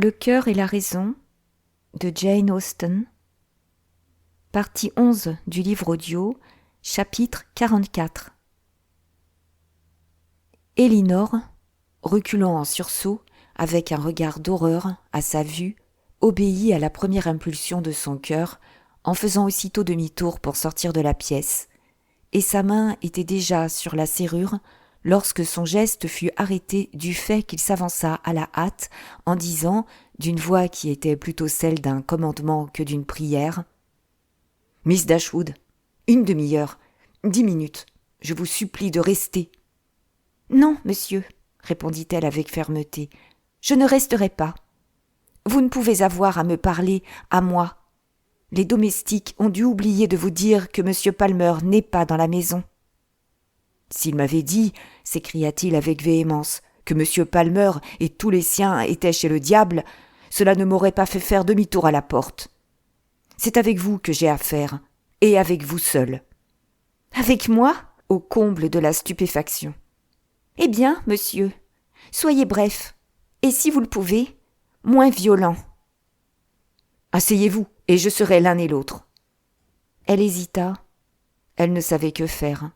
Le cœur et la raison de Jane Austen, partie 11 du livre audio, chapitre 44. Elinor, reculant en sursaut, avec un regard d'horreur à sa vue, obéit à la première impulsion de son cœur, en faisant aussitôt demi-tour pour sortir de la pièce, et sa main était déjà sur la serrure lorsque son geste fut arrêté du fait qu'il s'avança à la hâte en disant, d'une voix qui était plutôt celle d'un commandement que d'une prière, « Miss Dashwood, 1 demi-heure, 10 minutes, je vous supplie de rester. »« Non, monsieur, » répondit-elle avec fermeté, « je ne resterai pas. Vous ne pouvez avoir à me parler à moi. Les domestiques ont dû oublier de vous dire que monsieur Palmer n'est pas dans la maison. » « S'il m'avait dit, s'écria-t-il avec véhémence, que monsieur Palmer et tous les siens étaient chez le diable, cela ne m'aurait pas fait faire demi-tour à la porte. C'est avec vous que j'ai affaire, et avec vous seul. »« Avec moi ?» au comble de la stupéfaction. « Eh bien, monsieur, soyez bref, et si vous le pouvez, moins violent. »« Asseyez-vous, et je serai l'un et l'autre. » Elle hésita, elle ne savait que faire.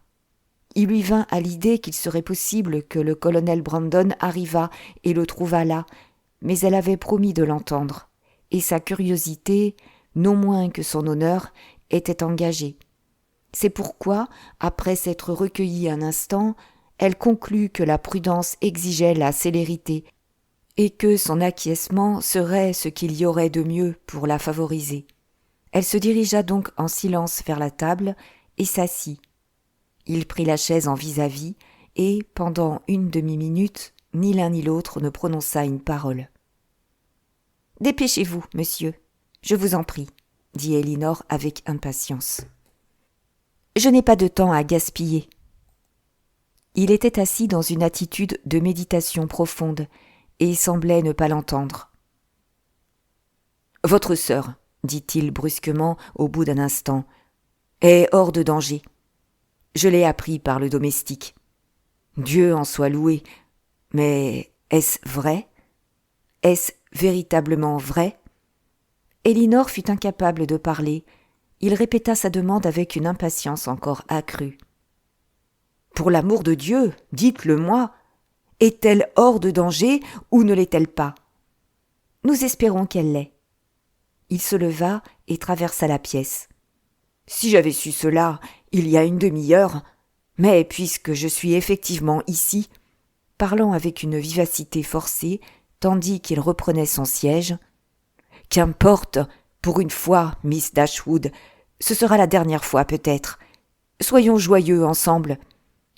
Il lui vint à l'idée qu'il serait possible que le colonel Brandon arrivât et le trouvât là, mais elle avait promis de l'entendre, et sa curiosité, non moins que son honneur, était engagée. C'est pourquoi, après s'être recueillie un instant, elle conclut que la prudence exigeait la célérité, et que son acquiescement serait ce qu'il y aurait de mieux pour la favoriser. Elle se dirigea donc en silence vers la table et s'assit. Il prit la chaise en vis-à-vis, et, pendant 1 demi-minute, ni l'un ni l'autre ne prononça une parole. « Dépêchez-vous, monsieur, je vous en prie, » dit Elinor avec impatience. « Je n'ai pas de temps à gaspiller. » Il était assis dans une attitude de méditation profonde, et semblait ne pas l'entendre. « Votre sœur, » dit-il brusquement au bout d'un instant, « est hors de danger. Je l'ai appris par le domestique. Dieu en soit loué, mais est-ce vrai? Est-ce véritablement vrai? » Elinor fut incapable de parler. Il répéta sa demande avec une impatience encore accrue. « Pour l'amour de Dieu, dites-le-moi, est-elle hors de danger ou ne l'est-elle pas? » « Nous espérons qu'elle l'est. » Il se leva et traversa la pièce. « Si j'avais su cela il y a 1 demi-heure, mais puisque je suis effectivement ici, » parlant avec une vivacité forcée, tandis qu'il reprenait son siège, « qu'importe, pour une fois, Miss Dashwood, ce sera la dernière fois peut-être. Soyons joyeux ensemble.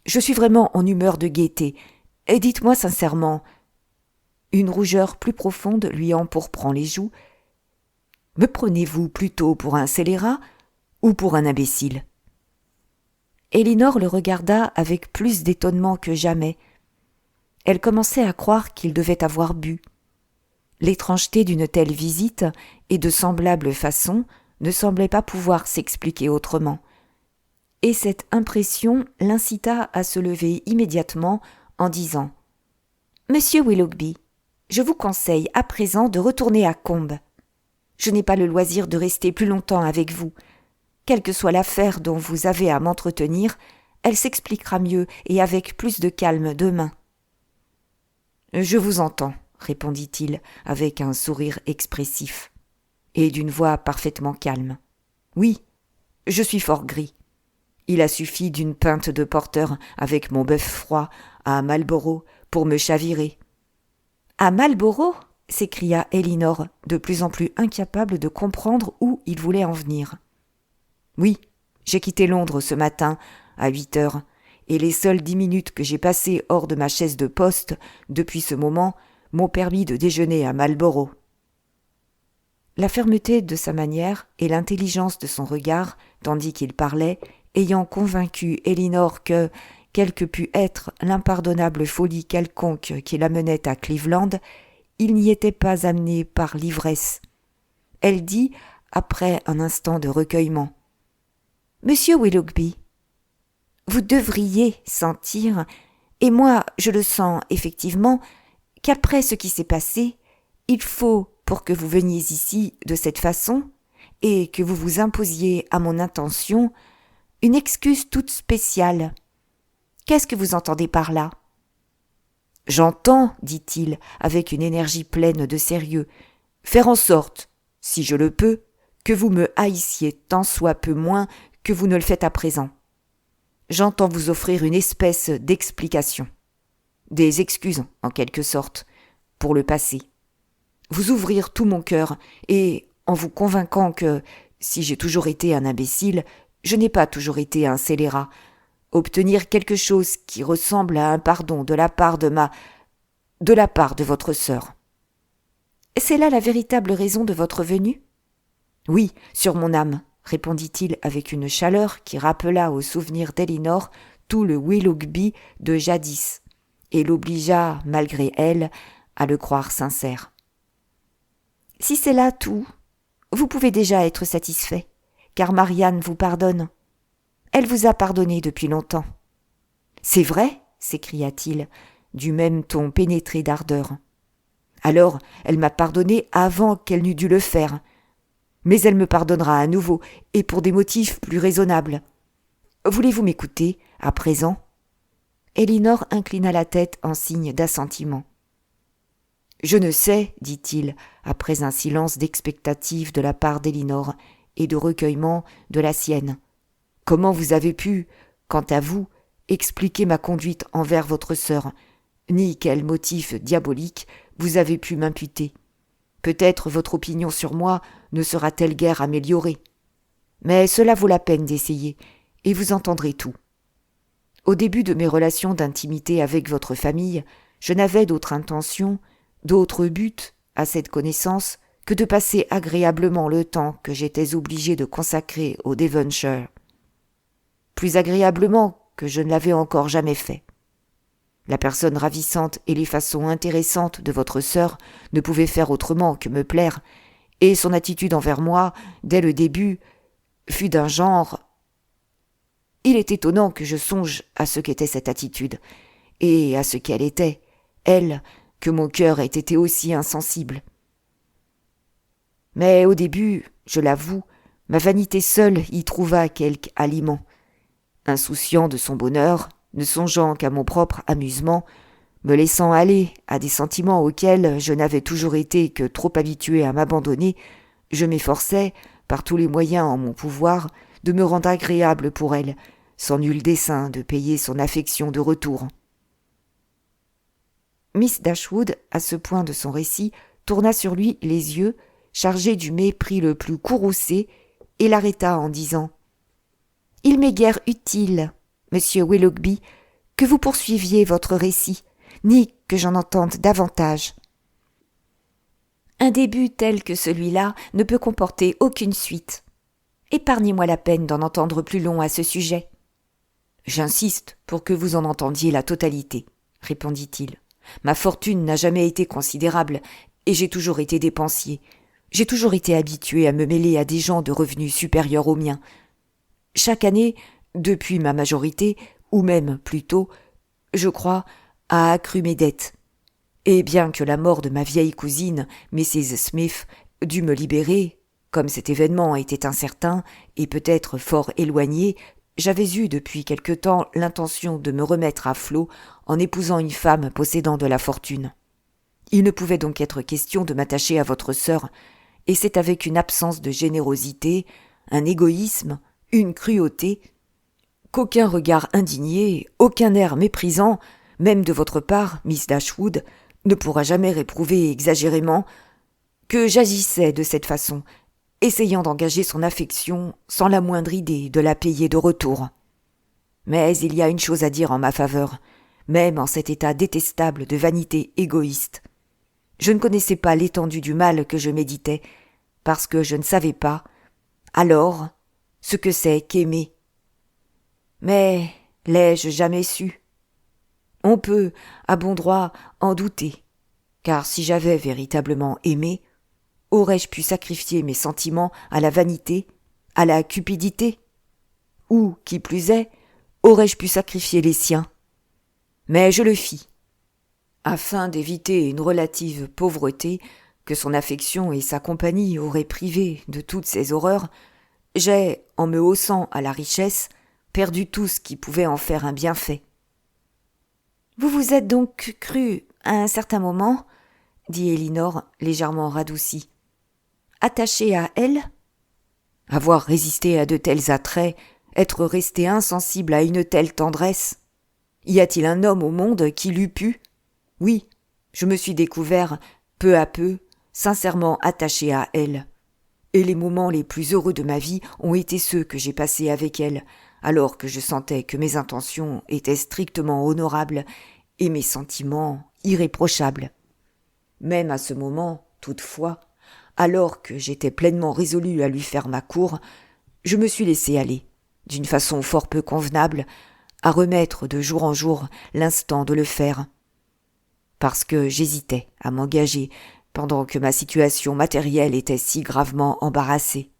Je suis vraiment en humeur de gaieté, et dites-moi sincèrement, » une rougeur plus profonde lui empourprant les joues, « me prenez-vous plutôt pour un scélérat ou pour un imbécile? » Elinor le regarda avec plus d'étonnement que jamais. Elle commençait à croire qu'il devait avoir bu. L'étrangeté d'une telle visite et de semblables façons ne semblait pas pouvoir s'expliquer autrement. Et cette impression l'incita à se lever immédiatement en disant « Monsieur Willoughby, je vous conseille à présent de retourner à Combes. Je n'ai pas le loisir de rester plus longtemps avec vous. Quelle que soit l'affaire dont vous avez à m'entretenir, elle s'expliquera mieux et avec plus de calme demain. »« Je vous entends, » répondit-il avec un sourire expressif, et d'une voix parfaitement calme. « Oui, je suis fort gris. Il a suffi d'une pinte de porter avec mon bœuf froid à Marlborough pour me chavirer. »« À Marlborough ?» s'écria Elinor, de plus en plus incapable de comprendre où il voulait en venir. « Oui, j'ai quitté Londres ce matin à 8 heures, et les seules 10 minutes que j'ai passées hors de ma chaise de poste depuis ce moment m'ont permis de déjeuner à Marlborough. » La fermeté de sa manière et l'intelligence de son regard, tandis qu'il parlait, ayant convaincu Elinor que, quelle que pût être l'impardonnable folie quelconque qui l'amenait à Cleveland, il n'y était pas amené par l'ivresse. Elle dit, après un instant de recueillement, « Monsieur Willoughby, vous devriez sentir, et moi je le sens effectivement, qu'après ce qui s'est passé, Il faut, pour que vous veniez ici de cette façon, et que vous vous imposiez à mon intention, une excuse toute spéciale. Qu'est-ce que vous entendez par là ? J'entends, dit-il, avec une énergie pleine de sérieux, faire en sorte, si je le peux, que vous me haïssiez tant soit peu moins que vous ne le faites à présent. J'entends vous offrir une espèce d'explication, des excuses, en quelque sorte, pour le passé. Vous ouvrir tout mon cœur, et en vous convainquant que, si j'ai toujours été un imbécile, je n'ai pas toujours été un scélérat, obtenir quelque chose qui ressemble à un pardon de la part de votre sœur. C'est là la véritable raison de votre venue ? Oui, sur mon âme, répondit-il avec une chaleur qui rappela au souvenir d'Elinor tout le Willoughby de jadis, et l'obligea, malgré elle, à le croire sincère. Si c'est là tout, vous pouvez déjà être satisfait, car Marianne vous pardonne. Elle vous a pardonné depuis longtemps. C'est vrai, s'écria-t-il, du même ton pénétré d'ardeur. Alors, elle m'a pardonné avant qu'elle n'eût dû le faire. Mais elle me pardonnera à nouveau, et pour des motifs plus raisonnables. Voulez-vous m'écouter, à présent ? Elinor inclina la tête en signe d'assentiment. Je ne sais, dit-il, après un silence d'expectative de la part d'Elinor et de recueillement de la sienne. Comment vous avez pu, quant à vous, expliquer ma conduite envers votre sœur, ni quel motif diabolique vous avez pu m'imputer. Peut-être votre opinion sur moi ne sera-t-elle guère améliorée. Mais cela vaut la peine d'essayer, et vous entendrez tout. Au début de mes relations d'intimité avec votre famille, je n'avais d'autre intention, d'autre but à cette connaissance que de passer agréablement le temps que j'étais obligé de consacrer au Devonshire. Plus agréablement que je ne l'avais encore jamais fait. La personne ravissante et les façons intéressantes de votre sœur ne pouvaient faire autrement que me plaire, et son attitude envers moi, dès le début, fut d'un genre... Il est étonnant que je songe à ce qu'était cette attitude, et à ce qu'elle était, elle, que mon cœur ait été aussi insensible. Mais au début, je l'avoue, ma vanité seule y trouva quelque aliment. Insouciant de son bonheur, ne songeant qu'à mon propre amusement, me laissant aller à des sentiments auxquels je n'avais toujours été que trop habitué à m'abandonner, je m'efforçais, par tous les moyens en mon pouvoir, de me rendre agréable pour elle, sans nul dessein de payer son affection de retour. Miss Dashwood, à ce point de son récit, tourna sur lui les yeux, chargés du mépris le plus courroucé, et l'arrêta en disant « Il m'est guère utile, monsieur Willoughby, que vous poursuiviez votre récit, ni que j'en entende davantage. Un début tel que celui-là ne peut comporter aucune suite. Épargnez-moi la peine d'en entendre plus long à ce sujet. »« J'insiste pour que vous en entendiez la totalité, » répondit-il. « Ma fortune n'a jamais été considérable, et j'ai toujours été dépensier. J'ai toujours été habitué à me mêler à des gens de revenus supérieurs aux miens. Chaque année, depuis ma majorité, ou même plus tôt, je crois, a accru mes dettes. Et bien que la mort de ma vieille cousine, Mrs. Smith, dût me libérer, comme cet événement était incertain et peut-être fort éloigné, j'avais eu depuis quelque temps l'intention de me remettre à flot en épousant une femme possédant de la fortune. Il ne pouvait donc être question de m'attacher à votre sœur, et c'est avec une absence de générosité, un égoïsme, une cruauté, qu'aucun regard indigné, aucun air méprisant, même de votre part, Miss Dashwood, ne pourra jamais réprouver exagérément, que j'agissais de cette façon, essayant d'engager son affection sans la moindre idée de la payer de retour. Mais il y a une chose à dire en ma faveur, même en cet état détestable de vanité égoïste. Je ne connaissais pas l'étendue du mal que je méditais, parce que je ne savais pas, alors, ce que c'est qu'aimer. Mais l'ai-je jamais su ? On peut, à bon droit, en douter, car si j'avais véritablement aimé, aurais-je pu sacrifier mes sentiments à la vanité, à la cupidité ? Ou, qui plus est, aurais-je pu sacrifier les siens ? Mais je le fis. Afin d'éviter une relative pauvreté, que son affection et sa compagnie auraient privé de toutes ces horreurs, j'ai, en me haussant à la richesse, perdu tout ce qui pouvait en faire un bienfait. « Vous vous êtes donc cru, à un certain moment, dit Elinor, légèrement radoucie, attaché à elle ? Avoir résisté à de tels attraits, être resté insensible à une telle tendresse. Y a-t-il un homme au monde qui l'eût pu ? Oui, je me suis découvert, peu à peu, sincèrement attaché à elle. Et les moments les plus heureux de ma vie ont été ceux que j'ai passés avec elle, alors que je sentais que mes intentions étaient strictement honorables et mes sentiments irréprochables. Même à ce moment, toutefois, alors que j'étais pleinement résolu à lui faire ma cour, je me suis laissé aller, d'une façon fort peu convenable, à remettre de jour en jour l'instant de le faire. Parce que j'hésitais à m'engager pendant que ma situation matérielle était si gravement embarrassée.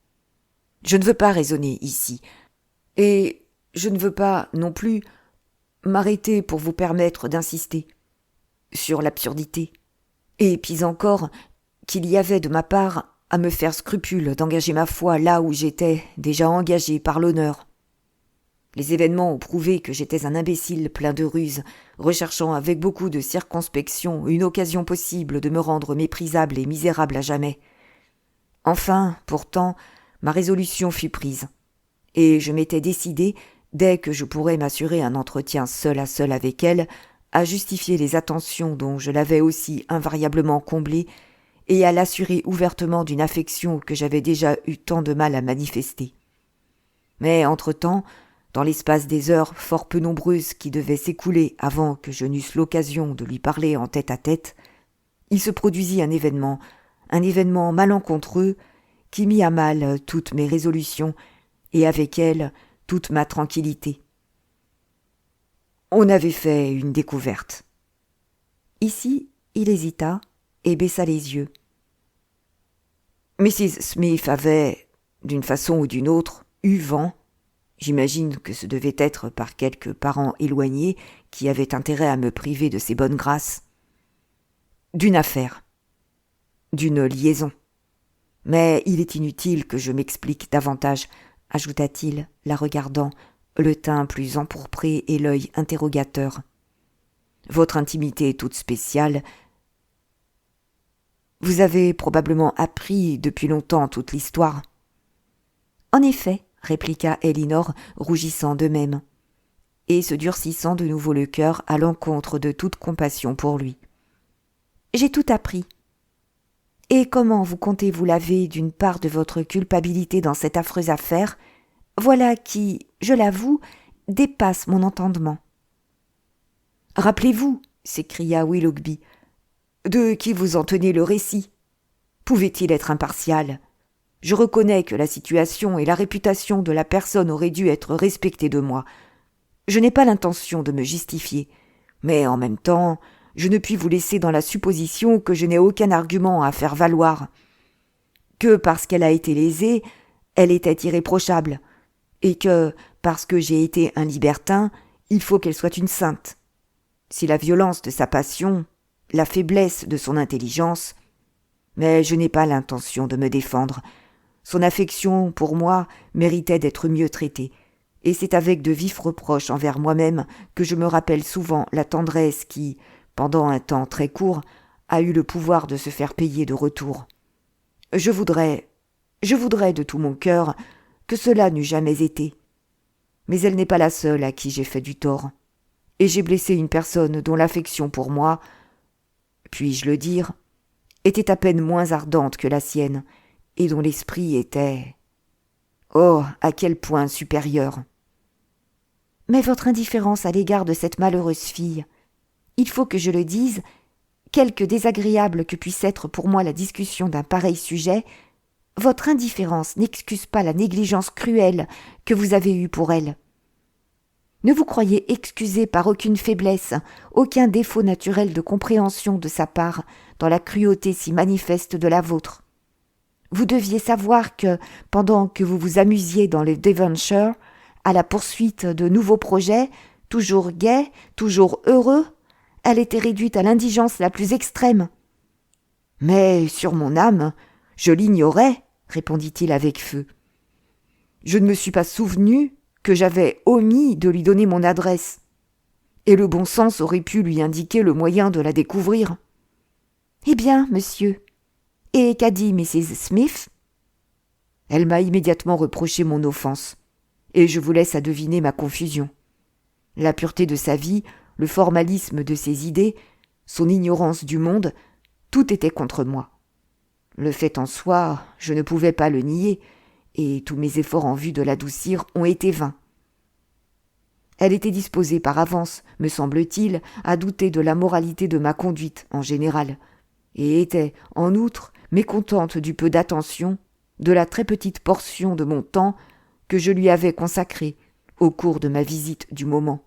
Je ne veux pas raisonner ici, et je ne veux pas, non plus, m'arrêter pour vous permettre d'insister sur l'absurdité, et puis encore qu'il y avait de ma part à me faire scrupule d'engager ma foi là où j'étais déjà engagé par l'honneur. Les événements ont prouvé que j'étais un imbécile plein de ruses, recherchant avec beaucoup de circonspection une occasion possible de me rendre méprisable et misérable à jamais. Enfin, pourtant, ma résolution fut prise, et je m'étais décidé, dès que je pourrais m'assurer un entretien seul à seul avec elle, à justifier les attentions dont je l'avais aussi invariablement comblée, et à l'assurer ouvertement d'une affection que j'avais déjà eu tant de mal à manifester. Mais entre-temps, dans l'espace des heures fort peu nombreuses qui devaient s'écouler avant que je n'eusse l'occasion de lui parler en tête-à-tête, il se produisit un événement malencontreux qui mit à mal toutes mes résolutions et avec elles toute ma tranquillité. On avait fait une découverte. Ici, il hésita et baissa les yeux. Mrs. Smith avait, d'une façon ou d'une autre, eu vent. J'imagine que ce devait être par quelques parents éloignés qui avaient intérêt à me priver de ces bonnes grâces. D'une affaire, d'une liaison. Mais il est inutile que je m'explique davantage, ajouta-t-il, la regardant, le teint plus empourpré et l'œil interrogateur. Votre intimité est toute spéciale. Vous avez probablement appris depuis longtemps toute l'histoire. En effet, répliqua Elinor, rougissant de même, et se durcissant de nouveau le cœur à l'encontre de toute compassion pour lui. J'ai tout appris. Et comment vous comptez vous laver d'une part de votre culpabilité dans cette affreuse affaire, voilà qui, je l'avoue, dépasse mon entendement. Rappelez-vous, s'écria Willoughby, de qui vous en tenez le récit. Pouvait-il être impartial ? Je reconnais que la situation et la réputation de la personne auraient dû être respectées de moi. Je n'ai pas l'intention de me justifier, mais en même temps, je ne puis vous laisser dans la supposition que je n'ai aucun argument à faire valoir. Que parce qu'elle a été lésée, elle était irréprochable, et que, parce que j'ai été un libertin, il faut qu'elle soit une sainte. Si la violence de sa passion, la faiblesse de son intelligence, mais je n'ai pas l'intention de me défendre. Son affection pour moi méritait d'être mieux traitée, et c'est avec de vifs reproches envers moi-même que je me rappelle souvent la tendresse qui, pendant un temps très court, a eu le pouvoir de se faire payer de retour. Je voudrais de tout mon cœur que cela n'eût jamais été. Mais elle n'est pas la seule à qui j'ai fait du tort, et j'ai blessé une personne dont l'affection pour moi, puis-je le dire, était à peine moins ardente que la sienne, et dont l'esprit était... Oh, à quel point supérieur. Mais votre indifférence à l'égard de cette malheureuse fille, il faut que je le dise, quelque désagréable que puisse être pour moi la discussion d'un pareil sujet, votre indifférence n'excuse pas la négligence cruelle que vous avez eue pour elle. Ne vous croyez excusé par aucune faiblesse, aucun défaut naturel de compréhension de sa part dans la cruauté si manifeste de la vôtre. Vous deviez savoir que, pendant que vous vous amusiez dans le Devonshire, à la poursuite de nouveaux projets, toujours gais, toujours heureux, elle était réduite à l'indigence la plus extrême. Mais sur mon âme, je l'ignorais, répondit-il avec feu. Je ne me suis pas souvenu que j'avais omis de lui donner mon adresse, et le bon sens aurait pu lui indiquer le moyen de la découvrir. Eh bien, monsieur, et qu'a dit Mrs. Smith ? Elle m'a immédiatement reproché mon offense, et je vous laisse à deviner ma confusion. La pureté de sa vie, le formalisme de ses idées, son ignorance du monde, tout était contre moi. Le fait en soi, je ne pouvais pas le nier, et tous mes efforts en vue de l'adoucir ont été vains. Elle était disposée par avance, me semble-t-il, à douter de la moralité de ma conduite en général, et était, en outre, mécontente du peu d'attention, de la très petite portion de mon temps que je lui avais consacré au cours de ma visite du moment.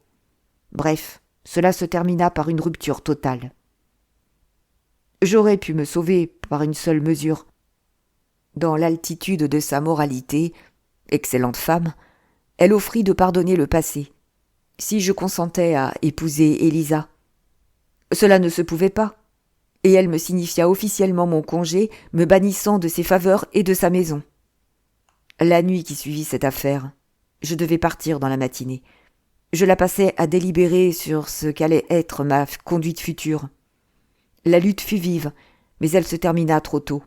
Bref, cela se termina par une rupture totale. J'aurais pu me sauver par une seule mesure. Dans l'altitude de sa moralité, excellente femme, elle offrit de pardonner le passé, si je consentais à épouser Élisa. Cela ne se pouvait pas, et elle me signifia officiellement mon congé, me bannissant de ses faveurs et de sa maison. La nuit qui suivit cette affaire, je devais partir dans la matinée. Je la passais à délibérer sur ce qu'allait être ma conduite future. La lutte fut vive, mais elle se termina trop tôt.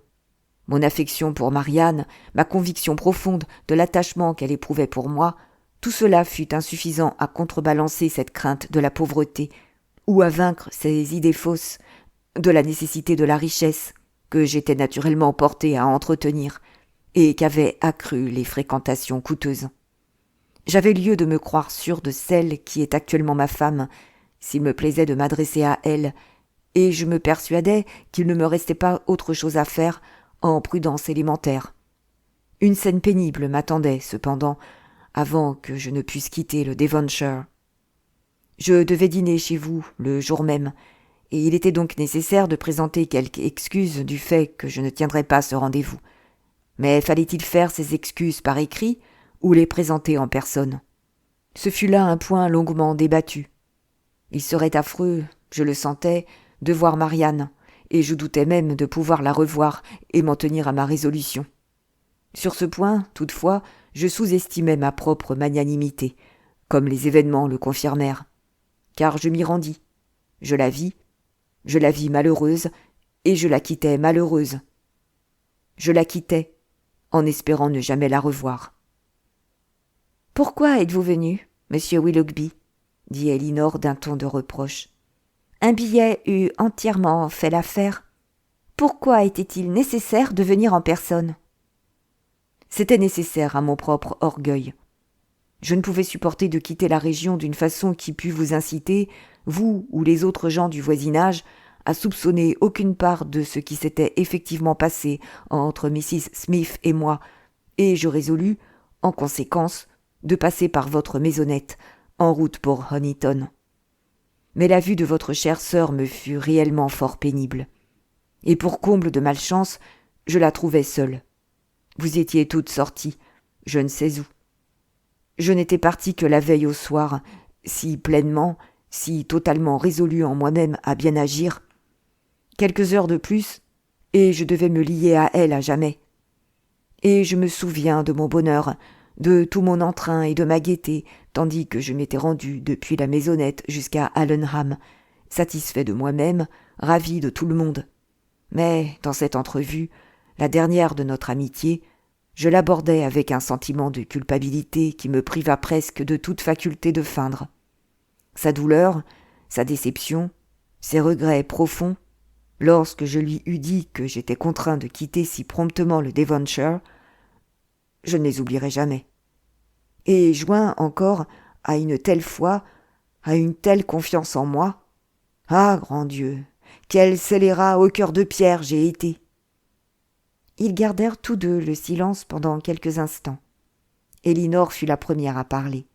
Mon affection pour Marianne, ma conviction profonde de l'attachement qu'elle éprouvait pour moi, tout cela fut insuffisant à contrebalancer cette crainte de la pauvreté, ou à vaincre ces idées fausses de la nécessité de la richesse que j'étais naturellement porté à entretenir et qu'avaient accru les fréquentations coûteuses. J'avais lieu de me croire sûr de celle qui est actuellement ma femme, s'il me plaisait de m'adresser à elle, et je me persuadais qu'il ne me restait pas autre chose à faire en prudence élémentaire. Une scène pénible m'attendait, cependant, avant que je ne puisse quitter le Devonshire. Je devais dîner chez vous le jour même, et il était donc nécessaire de présenter quelque excuse du fait que je ne tiendrais pas ce rendez-vous. Mais fallait-il faire ces excuses par écrit ou les présenter en personne ? Ce fut là un point longuement débattu. Il serait affreux, je le sentais, de voir Marianne, et je doutais même de pouvoir la revoir et m'en tenir à ma résolution. Sur ce point, toutefois, je sous-estimais ma propre magnanimité, comme les événements le confirmèrent, car je m'y rendis. Je la vis malheureuse, et je la quittai malheureuse. Je la quittai, en espérant ne jamais la revoir. « Pourquoi êtes-vous venu, monsieur Willoughby ?» dit Elinor d'un ton de reproche. « Un billet eût entièrement fait l'affaire. Pourquoi était-il nécessaire de venir en personne ?» C'était nécessaire à mon propre orgueil. Je ne pouvais supporter de quitter la région d'une façon qui pût vous inciter, vous ou les autres gens du voisinage, à soupçonner aucune part de ce qui s'était effectivement passé entre Mrs. Smith et moi, et je résolus, en conséquence, de passer par votre maisonnette, en route pour Honiton. Mais la vue de votre chère sœur me fut réellement fort pénible. Et pour comble de malchance, je la trouvai seule. Vous étiez toutes sorties, je ne sais où. Je n'étais partie que la veille au soir, si pleinement, si totalement résolue en moi-même à bien agir. Quelques heures de plus, et je devais me lier à elle à jamais. Et je me souviens de mon bonheur, de tout mon entrain et de ma gaieté, tandis que je m'étais rendu depuis la maisonnette jusqu'à Allenham, satisfait de moi-même, ravi de tout le monde. Mais, dans cette entrevue, la dernière de notre amitié, je l'abordai avec un sentiment de culpabilité qui me priva presque de toute faculté de feindre. Sa douleur, sa déception, ses regrets profonds, lorsque je lui eus dit que j'étais contraint de quitter si promptement le Devonshire, je ne les oublierai jamais. Et joint encore à une telle foi, à une telle confiance en moi, ah, grand Dieu, quel scélérat au cœur de pierre j'ai été! Ils gardèrent tous deux le silence pendant quelques instants. Elinor fut la première à parler.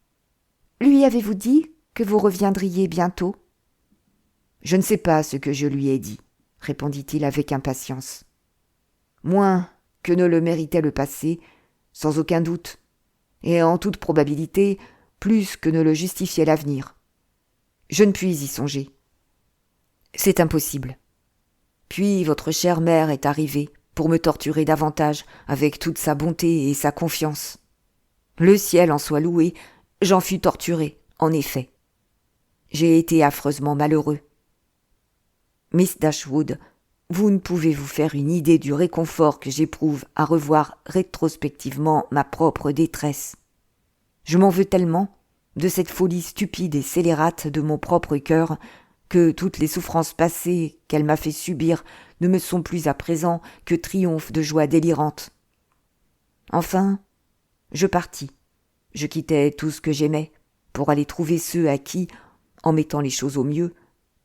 « Lui avez-vous dit que vous reviendriez bientôt ?»« Je ne sais pas ce que je lui ai dit, » répondit-il avec impatience. « Moins que ne le méritait le passé, sans aucun doute, et en toute probabilité, plus que ne le justifiait l'avenir. Je ne puis y songer. C'est impossible. Puis votre chère mère est arrivée pour me torturer davantage avec toute sa bonté et sa confiance. Le ciel en soit loué, j'en fus torturé, en effet. J'ai été affreusement malheureux. Miss Dashwood, vous ne pouvez vous faire une idée du réconfort que j'éprouve à revoir rétrospectivement ma propre détresse. Je m'en veux tellement, de cette folie stupide et scélérate de mon propre cœur, que toutes les souffrances passées qu'elle m'a fait subir ne me sont plus à présent que triomphes de joie délirante. Enfin, je partis. Je quittai tout ce que j'aimais, pour aller trouver ceux à qui, en mettant les choses au mieux,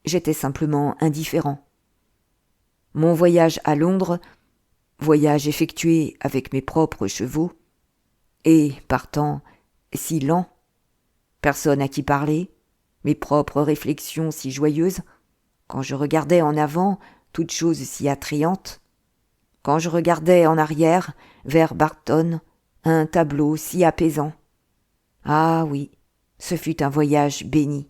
j'étais simplement indifférent. Mon voyage à Londres, voyage effectué avec mes propres chevaux, et, partant, si lent, personne à qui parler, mes propres réflexions si joyeuses, quand je regardais en avant, toutes choses si attrayantes, quand je regardais en arrière, vers Barton, un tableau si apaisant. Ah oui, ce fut un voyage béni.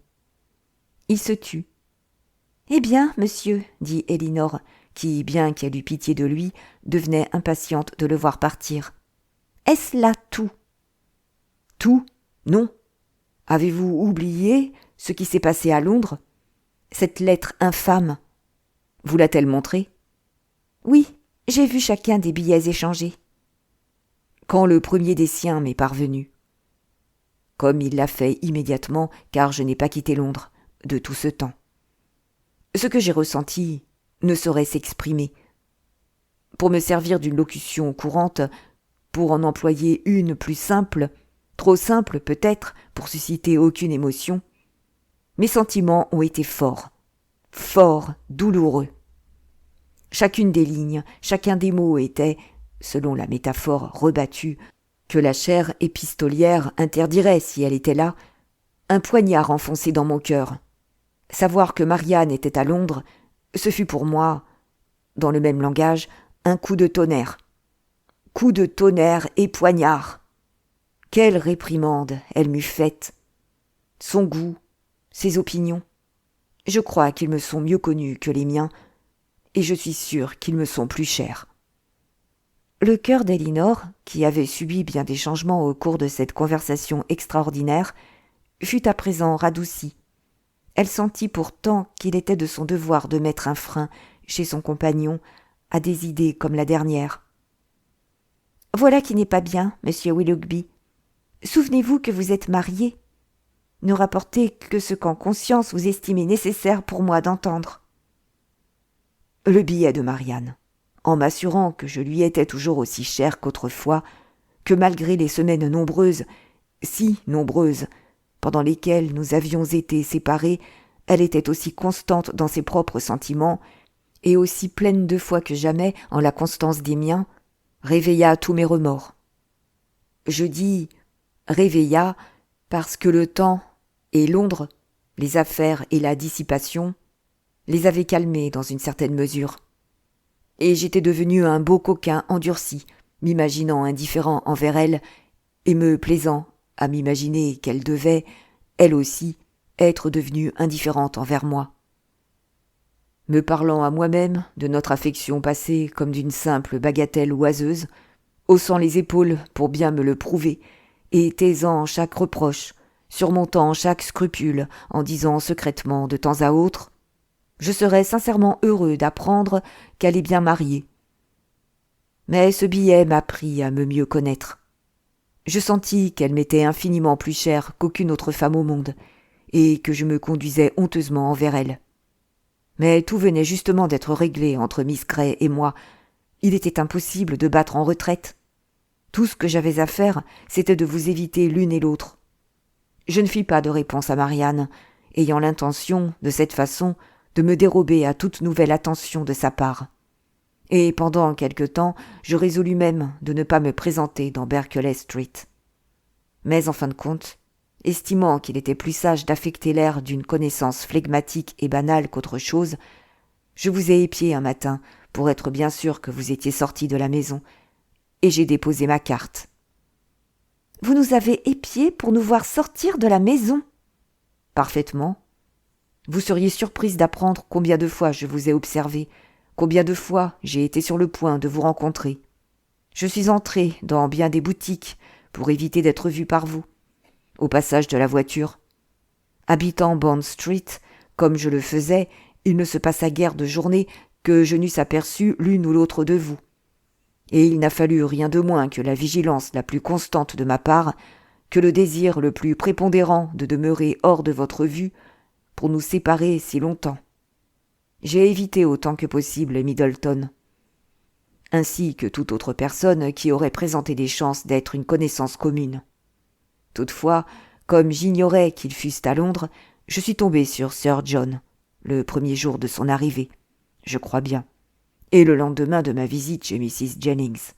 Il se tut. « Eh bien, monsieur, dit Elinor, qui, bien qu'elle eût pitié de lui, devenait impatiente de le voir partir. Est-ce là tout ? Tout ? Non. Avez-vous oublié ce qui s'est passé à Londres ? Cette lettre infâme. Vous l'a-t-elle montrée ? Oui, j'ai vu chacun des billets échangés. Quand le premier des siens m'est parvenu. Comme il l'a fait immédiatement, car je n'ai pas quitté Londres de tout ce temps. Ce que j'ai ressenti ne saurait s'exprimer. Pour me servir d'une locution courante, pour en employer une plus simple, trop simple peut-être pour susciter aucune émotion, mes sentiments ont été forts, douloureux. Chacune des lignes, chacun des mots était, selon la métaphore rebattue, que la chair épistolière interdirait si elle était là, un poignard enfoncé dans mon cœur. Savoir que Marianne était à Londres, ce fut pour moi, dans le même langage, un coup de tonnerre. Coup de tonnerre et poignard. Quelle réprimande elle m'eût faite. Son goût, ses opinions. Je crois qu'ils me sont mieux connus que les miens, et je suis sûre qu'ils me sont plus chers. Le cœur d'Elinor, qui avait subi bien des changements au cours de cette conversation extraordinaire, fut à présent radouci. Elle sentit pourtant qu'il était de son devoir de mettre un frein, chez son compagnon, à des idées comme la dernière. « Voilà qui n'est pas bien, monsieur Willoughby. Souvenez-vous que vous êtes marié. Ne rapportez que ce qu'en conscience vous estimez nécessaire pour moi d'entendre. » Le billet de Marianne, en m'assurant que je lui étais toujours aussi cher qu'autrefois, que malgré les semaines nombreuses, si nombreuses, pendant lesquelles nous avions été séparés, elle était aussi constante dans ses propres sentiments, et aussi pleine de foi que jamais en la constance des miens, réveilla tous mes remords. Je dis réveilla parce que le temps et Londres, les affaires et la dissipation, les avaient calmés dans une certaine mesure. Et j'étais devenu un beau coquin endurci, m'imaginant indifférent envers elle, et me plaisant à m'imaginer qu'elle devait, elle aussi, être devenue indifférente envers moi. Me parlant à moi-même de notre affection passée comme d'une simple bagatelle oiseuse, haussant les épaules pour bien me le prouver, et taisant chaque reproche, surmontant chaque scrupule, en disant secrètement de temps à autre « Je serais sincèrement heureux d'apprendre qu'elle est bien mariée. » Mais ce billet m'apprit à me mieux connaître. Je sentis qu'elle m'était infiniment plus chère qu'aucune autre femme au monde, et que je me conduisais honteusement envers elle. Mais tout venait justement d'être réglé entre Miss Grey et moi. Il était impossible de battre en retraite. Tout ce que j'avais à faire, c'était de vous éviter l'une et l'autre. Je ne fis pas de réponse à Marianne, ayant l'intention, de cette façon, de me dérober à toute nouvelle attention de sa part. Et pendant quelque temps, je résolus même de ne pas me présenter dans Berkeley Street. Mais en fin de compte, estimant qu'il était plus sage d'affecter l'air d'une connaissance flegmatique et banale qu'autre chose, je vous ai épié un matin pour être bien sûr que vous étiez sorti de la maison, et j'ai déposé ma carte. « Vous nous avez épiés pour nous voir sortir de la maison ?» ?»« Parfaitement. Vous seriez surprise d'apprendre combien de fois je vous ai observé, Combien de fois j'ai été sur le point de vous rencontrer. Je suis entré dans bien des boutiques pour éviter d'être vu par vous, au passage de la voiture. Habitant Bond Street, comme je le faisais, il ne se passa guère de journée que je n'eusse aperçu l'une ou l'autre de vous. Et il n'a fallu rien de moins que la vigilance la plus constante de ma part, que le désir le plus prépondérant de demeurer hors de votre vue, pour nous séparer si longtemps. J'ai évité autant que possible Middleton, ainsi que toute autre personne qui aurait présenté des chances d'être une connaissance commune. Toutefois, comme j'ignorais qu'ils fussent à Londres, je suis tombé sur Sir John, le premier jour de son arrivée, je crois bien, et le lendemain de ma visite chez Mrs. Jennings.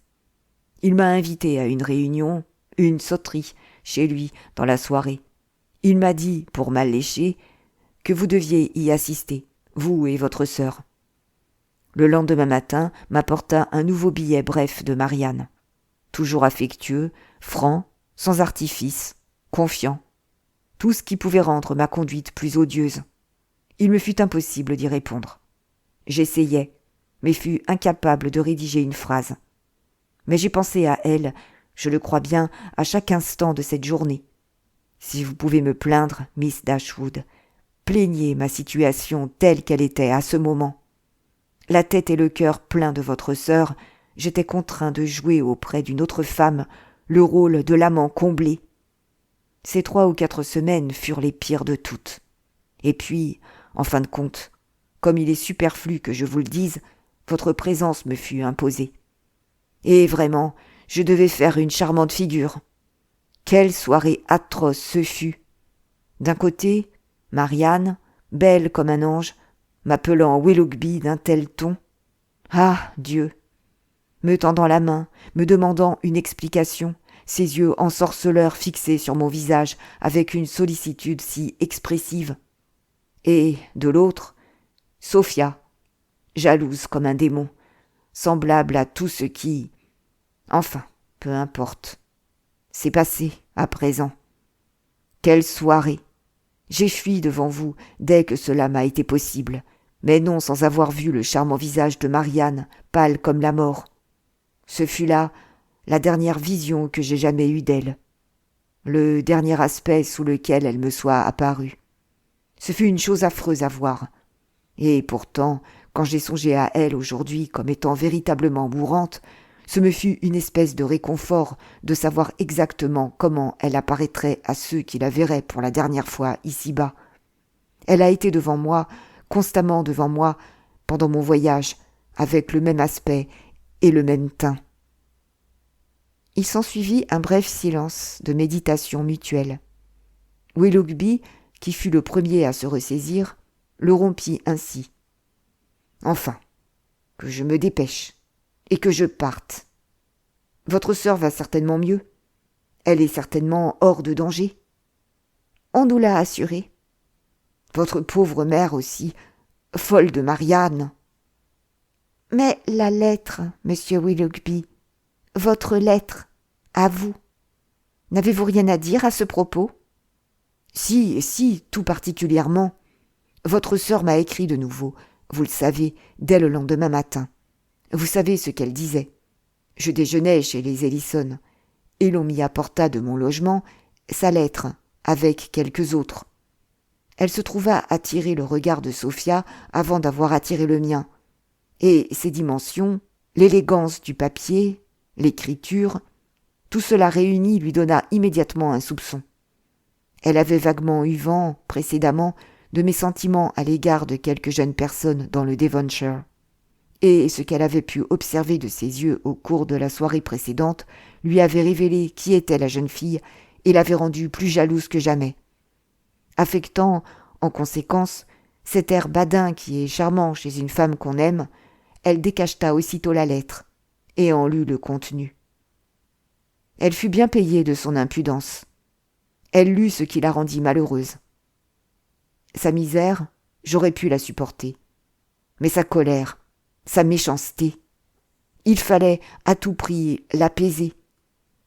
Il m'a invité à une réunion, une sauterie, chez lui, dans la soirée. Il m'a dit, pour m'allécher, que vous deviez y assister, vous et votre sœur. Le lendemain matin m'apporta un nouveau billet bref de Marianne, toujours affectueux, franc, sans artifice, confiant, tout ce qui pouvait rendre ma conduite plus odieuse. Il me fut impossible d'y répondre. J'essayai, mais fus incapable de rédiger une phrase. Mais j'ai pensé à elle, je le crois bien, à chaque instant de cette journée. Si vous pouvez me plaindre, Miss Dashwood, plaignez ma situation telle qu'elle était à ce moment. La tête et le cœur pleins de votre sœur, j'étais contraint de jouer auprès d'une autre femme le rôle de l'amant comblé. Ces 3 ou 4 semaines furent les pires de toutes. Et puis, en fin de compte, comme il est superflu que je vous le dise, votre présence me fut imposée. Et vraiment, je devais faire une charmante figure. Quelle soirée atroce ce fut. D'un côté, Marianne, belle comme un ange, m'appelant Willoughby d'un tel ton. Ah, Dieu! Me tendant la main, me demandant une explication, ses yeux ensorceleurs fixés sur mon visage avec une sollicitude si expressive. Et, de l'autre, Sophia, jalouse comme un démon, semblable à tout ce qui... Enfin, peu importe. C'est passé, à présent. Quelle soirée! J'ai fui devant vous dès que cela m'a été possible, mais non sans avoir vu le charmant visage de Marianne, pâle comme la mort. Ce fut là la dernière vision que j'ai jamais eue d'elle, le dernier aspect sous lequel elle me soit apparue. Ce fut une chose affreuse à voir, et pourtant, quand j'ai songé à elle aujourd'hui comme étant véritablement mourante, ce me fut une espèce de réconfort de savoir exactement comment elle apparaîtrait à ceux qui la verraient pour la dernière fois ici-bas. Elle a été devant moi, constamment devant moi, pendant mon voyage, avec le même aspect et le même teint. Il s'ensuivit un bref silence de méditation mutuelle. Willoughby, qui fut le premier à se ressaisir, le rompit ainsi. « Enfin, que je me dépêche et que je parte. Votre sœur va certainement mieux. Elle est certainement hors de danger. On nous l'a assuré. Votre pauvre mère aussi, folle de Marianne. Mais la lettre, monsieur Willoughby, votre lettre, à vous, n'avez-vous rien à dire à ce propos? Si, tout particulièrement. Votre sœur m'a écrit de nouveau, vous le savez, dès le lendemain matin. Vous savez ce qu'elle disait. Je déjeunais chez les Ellison, et l'on m'y apporta de mon logement sa lettre, avec quelques autres. Elle se trouva attirer le regard de Sophia avant d'avoir attiré le mien, et ses dimensions, l'élégance du papier, l'écriture, tout cela réuni lui donna immédiatement un soupçon. Elle avait vaguement eu vent, précédemment, de mes sentiments à l'égard de quelques jeunes personnes dans le Devonshire. Et ce qu'elle avait pu observer de ses yeux au cours de la soirée précédente lui avait révélé qui était la jeune fille et l'avait rendue plus jalouse que jamais. Affectant, en conséquence, cet air badin qui est charmant chez une femme qu'on aime, elle décacheta aussitôt la lettre et en lut le contenu. Elle fut bien payée de son impudence. Elle lut ce qui la rendit malheureuse. Sa misère, j'aurais pu la supporter. Mais sa colère, sa méchanceté, il fallait à tout prix l'apaiser.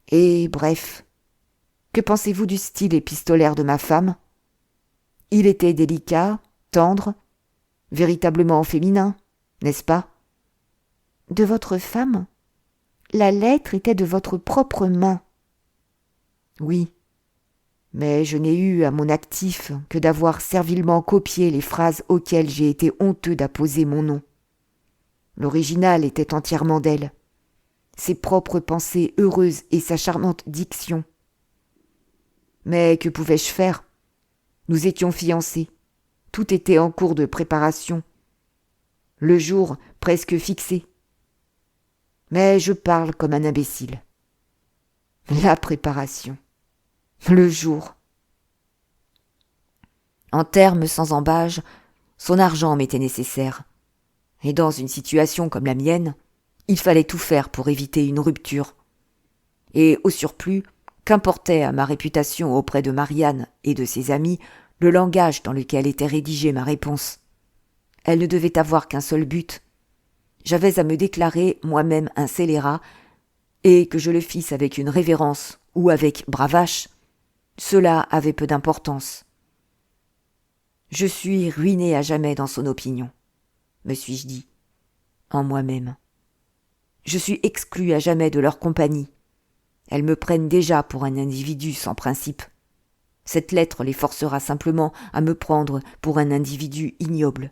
Et bref, que pensez-vous du style épistolaire de ma femme? Il était délicat, tendre, véritablement féminin, n'est-ce pas? De votre femme ? La lettre était de votre propre main. Oui, mais je n'ai eu à mon actif que d'avoir servilement copié les phrases auxquelles j'ai été honteux d'apposer mon nom. L'original était entièrement d'elle, ses propres pensées heureuses et sa charmante diction. Mais que pouvais-je faire ? Nous étions fiancés, tout était en cours de préparation, le jour presque fixé. Mais je parle comme un imbécile. La préparation, le jour. En termes sans embâge, son argent m'était nécessaire. Et dans une situation comme la mienne, il fallait tout faire pour éviter une rupture. Et au surplus, qu'importait à ma réputation auprès de Marianne et de ses amis le langage dans lequel était rédigée ma réponse. Elle ne devait avoir qu'un seul but. J'avais à me déclarer moi-même un scélérat, et que je le fisse avec une révérence ou avec bravache, cela avait peu d'importance. Je suis ruiné à jamais dans son opinion, me suis-je dit, en moi-même. Je suis exclu à jamais de leur compagnie. Elles me prennent déjà pour un individu sans principe. Cette lettre les forcera simplement à me prendre pour un individu ignoble.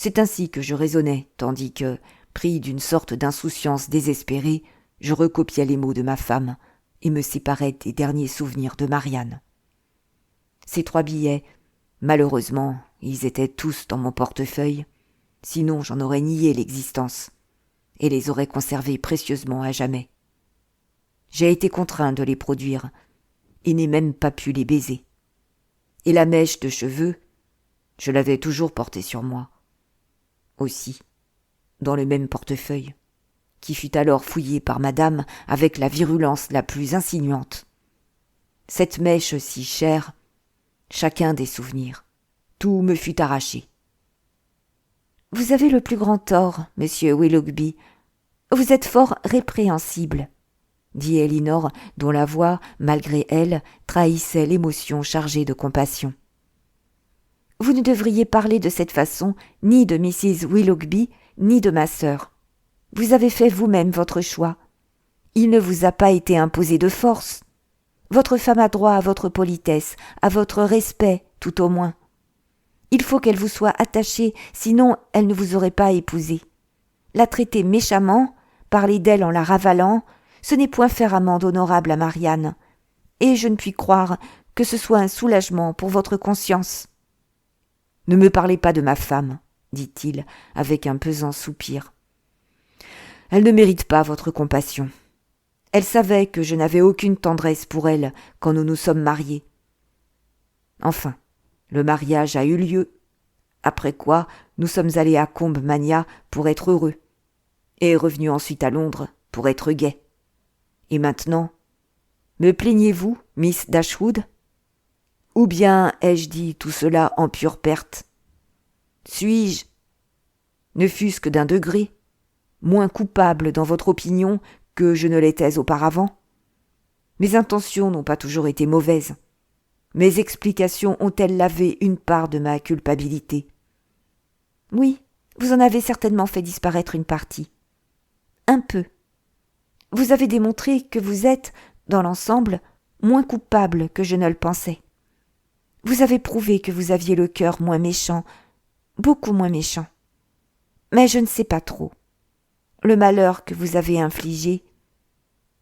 C'est ainsi que je raisonnais, tandis que, pris d'une sorte d'insouciance désespérée, je recopiais les mots de ma femme et me séparais des derniers souvenirs de Marianne. Ces 3 billets, malheureusement, ils étaient tous dans mon portefeuille, sinon j'en aurais nié l'existence, et les aurais conservés précieusement à jamais. J'ai été contraint de les produire, et n'ai même pas pu les baiser. Et la mèche de cheveux, je l'avais toujours portée sur moi. Aussi, dans le même portefeuille, qui fut alors fouillé par madame avec la virulence la plus insinuante. Cette mèche si chère, chacun des souvenirs, tout me fut arraché. « Vous avez le plus grand tort, monsieur Willoughby. Vous êtes fort répréhensible, » dit Elinor, dont la voix, malgré elle, trahissait l'émotion chargée de compassion. « Vous ne devriez parler de cette façon ni de Mrs. Willoughby, ni de ma sœur. Vous avez fait vous-même votre choix. Il ne vous a pas été imposé de force. Votre femme a droit à votre politesse, à votre respect, tout au moins. Il faut qu'elle vous soit attachée, sinon elle ne vous aurait pas épousé. La traiter méchamment, parler d'elle en la ravalant, ce n'est point faire amende honorable à Marianne, et je ne puis croire que ce soit un soulagement pour votre conscience. »« Ne me parlez pas de ma femme, » dit-il avec un pesant soupir. « Elle ne mérite pas votre compassion. Elle savait que je n'avais aucune tendresse pour elle quand nous nous sommes mariés. Enfin, le mariage a eu lieu, après quoi nous sommes allés à Combe Magna pour être heureux, et revenus ensuite à Londres pour être gais. Et maintenant, me plaignez-vous, Miss Dashwood ? Ou bien ai-je dit tout cela en pure perte ? Suis-je, ne fût-ce que d'un degré, moins coupable dans votre opinion que je ne l'étais auparavant ? Mes intentions n'ont pas toujours été mauvaises. Mes explications ont-elles lavé une part de ma culpabilité ? Oui, vous en avez certainement fait disparaître une partie. Un peu. Vous avez démontré que vous êtes, dans l'ensemble, moins coupable que je ne le pensais. Vous avez prouvé que vous aviez le cœur moins méchant, beaucoup moins méchant. Mais je ne sais pas trop. Le malheur que vous avez infligé,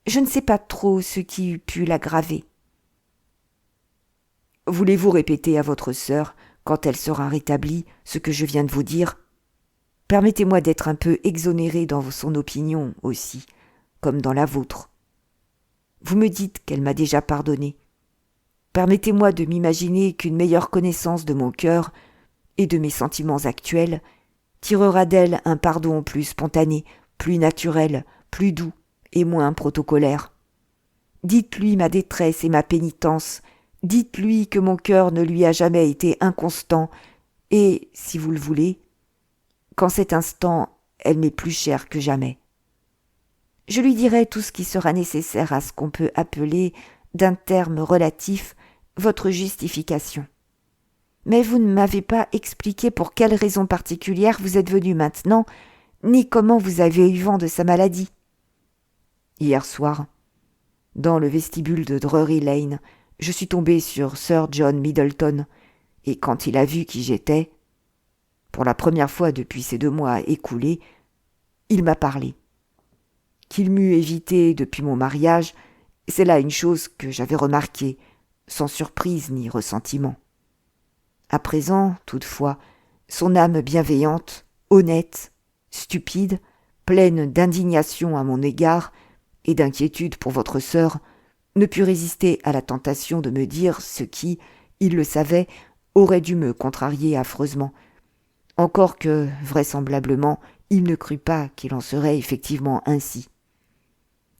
je ne sais pas trop ce qui eût pu l'aggraver. Voulez-vous répéter à votre sœur, quand elle sera rétablie, ce que je viens de vous dire ? Permettez-moi d'être un peu exonéré dans son opinion aussi, comme dans la vôtre. Vous me dites qu'elle m'a déjà pardonné. Permettez-moi de m'imaginer qu'une meilleure connaissance de mon cœur et de mes sentiments actuels tirera d'elle un pardon plus spontané, plus naturel, plus doux et moins protocolaire. Dites-lui ma détresse et ma pénitence, dites-lui que mon cœur ne lui a jamais été inconstant et, si vous le voulez, qu'en cet instant, elle m'est plus chère que jamais. Je lui dirai tout ce qui sera nécessaire à ce qu'on peut appeler, d'un terme relatif, votre justification. Mais vous ne m'avez pas expliqué pour quelle raison particulière vous êtes venu maintenant, ni comment vous avez eu vent de sa maladie. Hier soir, dans le vestibule de Drury Lane, je suis tombé sur Sir John Middleton, et quand il a vu qui j'étais, pour la première fois depuis ces 2 mois écoulés, il m'a parlé. Qu'il m'eût évité depuis mon mariage, c'est là une chose que j'avais remarquée, sans surprise ni ressentiment. À présent, toutefois, son âme bienveillante, honnête, stupide, pleine d'indignation à mon égard et d'inquiétude pour votre sœur, ne put résister à la tentation de me dire ce qui, il le savait, aurait dû me contrarier affreusement, encore que, vraisemblablement, il ne crut pas qu'il en serait effectivement ainsi.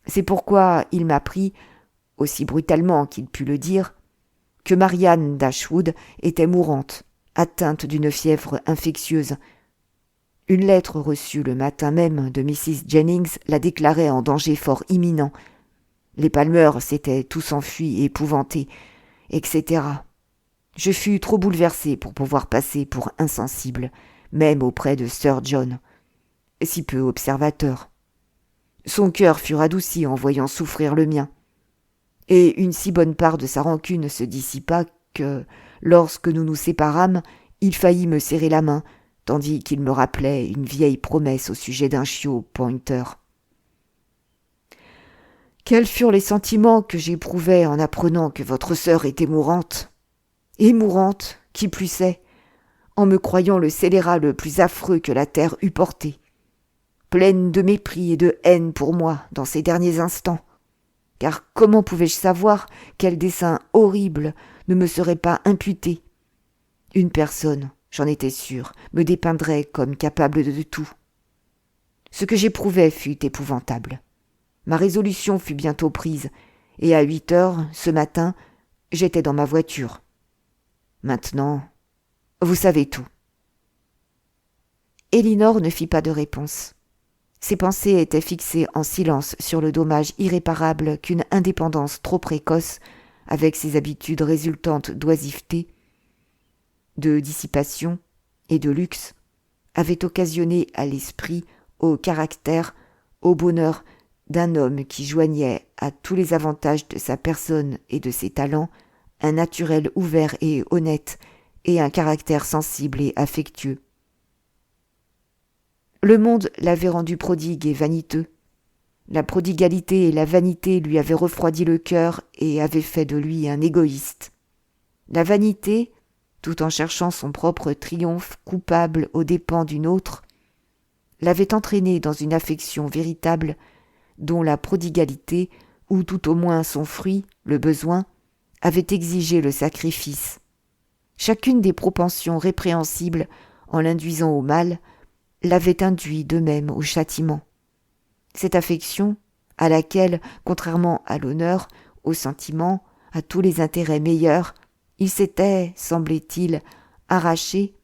C'est pourquoi il m'apprit, aussi brutalement qu'il put le dire, que Marianne Dashwood était mourante, atteinte d'une fièvre infectieuse. Une lettre reçue le matin même de Mrs. Jennings la déclarait en danger fort imminent. Les Palmer s'étaient tous enfuis, épouvantés, etc. Je fus trop bouleversé pour pouvoir passer pour insensible, même auprès de Sir John, si peu observateur. Son cœur fut radouci en voyant souffrir le mien, et une si bonne part de sa rancune se dissipa que, lorsque nous nous séparâmes, il faillit me serrer la main, tandis qu'il me rappelait une vieille promesse au sujet d'un chiot pointer. Quels furent les sentiments que j'éprouvai en apprenant que votre sœur était mourante, et mourante, qui plus est, en me croyant le scélérat le plus affreux que la terre eût porté, pleine de mépris et de haine pour moi dans ces derniers instants, car comment pouvais-je savoir quel dessein horrible ne me serait pas imputé? Une personne, j'en étais sûr, me dépeindrait comme capable de tout. Ce que j'éprouvais fut épouvantable. Ma résolution fut bientôt prise, et à 8 heures, ce matin, j'étais dans ma voiture. Maintenant, vous savez tout. Elinor ne fit pas de réponse. Ses pensées étaient fixées en silence sur le dommage irréparable qu'une indépendance trop précoce, avec ses habitudes résultantes d'oisiveté, de dissipation et de luxe, avait occasionné à l'esprit, au caractère, au bonheur d'un homme qui joignait à tous les avantages de sa personne et de ses talents un naturel ouvert et honnête et un caractère sensible et affectueux. Le monde l'avait rendu prodigue et vaniteux. La prodigalité et la vanité lui avaient refroidi le cœur et avaient fait de lui un égoïste. La vanité, tout en cherchant son propre triomphe coupable aux dépens d'une autre, l'avait entraîné dans une affection véritable dont la prodigalité, ou tout au moins son fruit, le besoin, avait exigé le sacrifice. Chacune des propensions répréhensibles, en l'induisant au mal, l'avait induit de même au châtiment. Cette affection, à laquelle, contrairement à l'honneur, au sentiment, à tous les intérêts meilleurs, il s'était, semblait-il, arraché,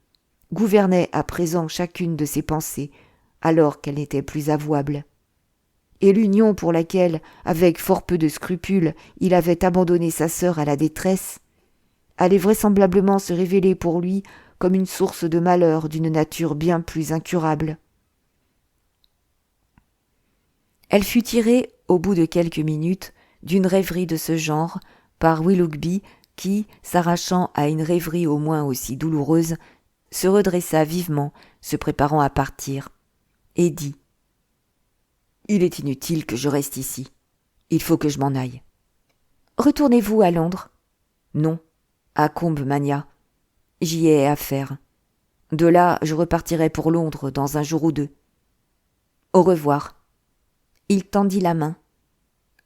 gouvernait à présent chacune de ses pensées, alors qu'elle n'était plus avouable. Et l'union pour laquelle, avec fort peu de scrupules, il avait abandonné sa sœur à la détresse, allait vraisemblablement se révéler pour lui comme une source de malheur d'une nature bien plus incurable. Elle fut tirée, au bout de quelques minutes, d'une rêverie de ce genre, par Willoughby, qui, s'arrachant à une rêverie au moins aussi douloureuse, se redressa vivement, se préparant à partir, et dit « Il est inutile que je reste ici. Il faut que je m'en aille. »« Retournez-vous à Londres ?»« Non, à Combe Mania. J'y ai affaire. De là, je repartirai pour Londres dans un jour ou 2. Au revoir. » Il tendit la main.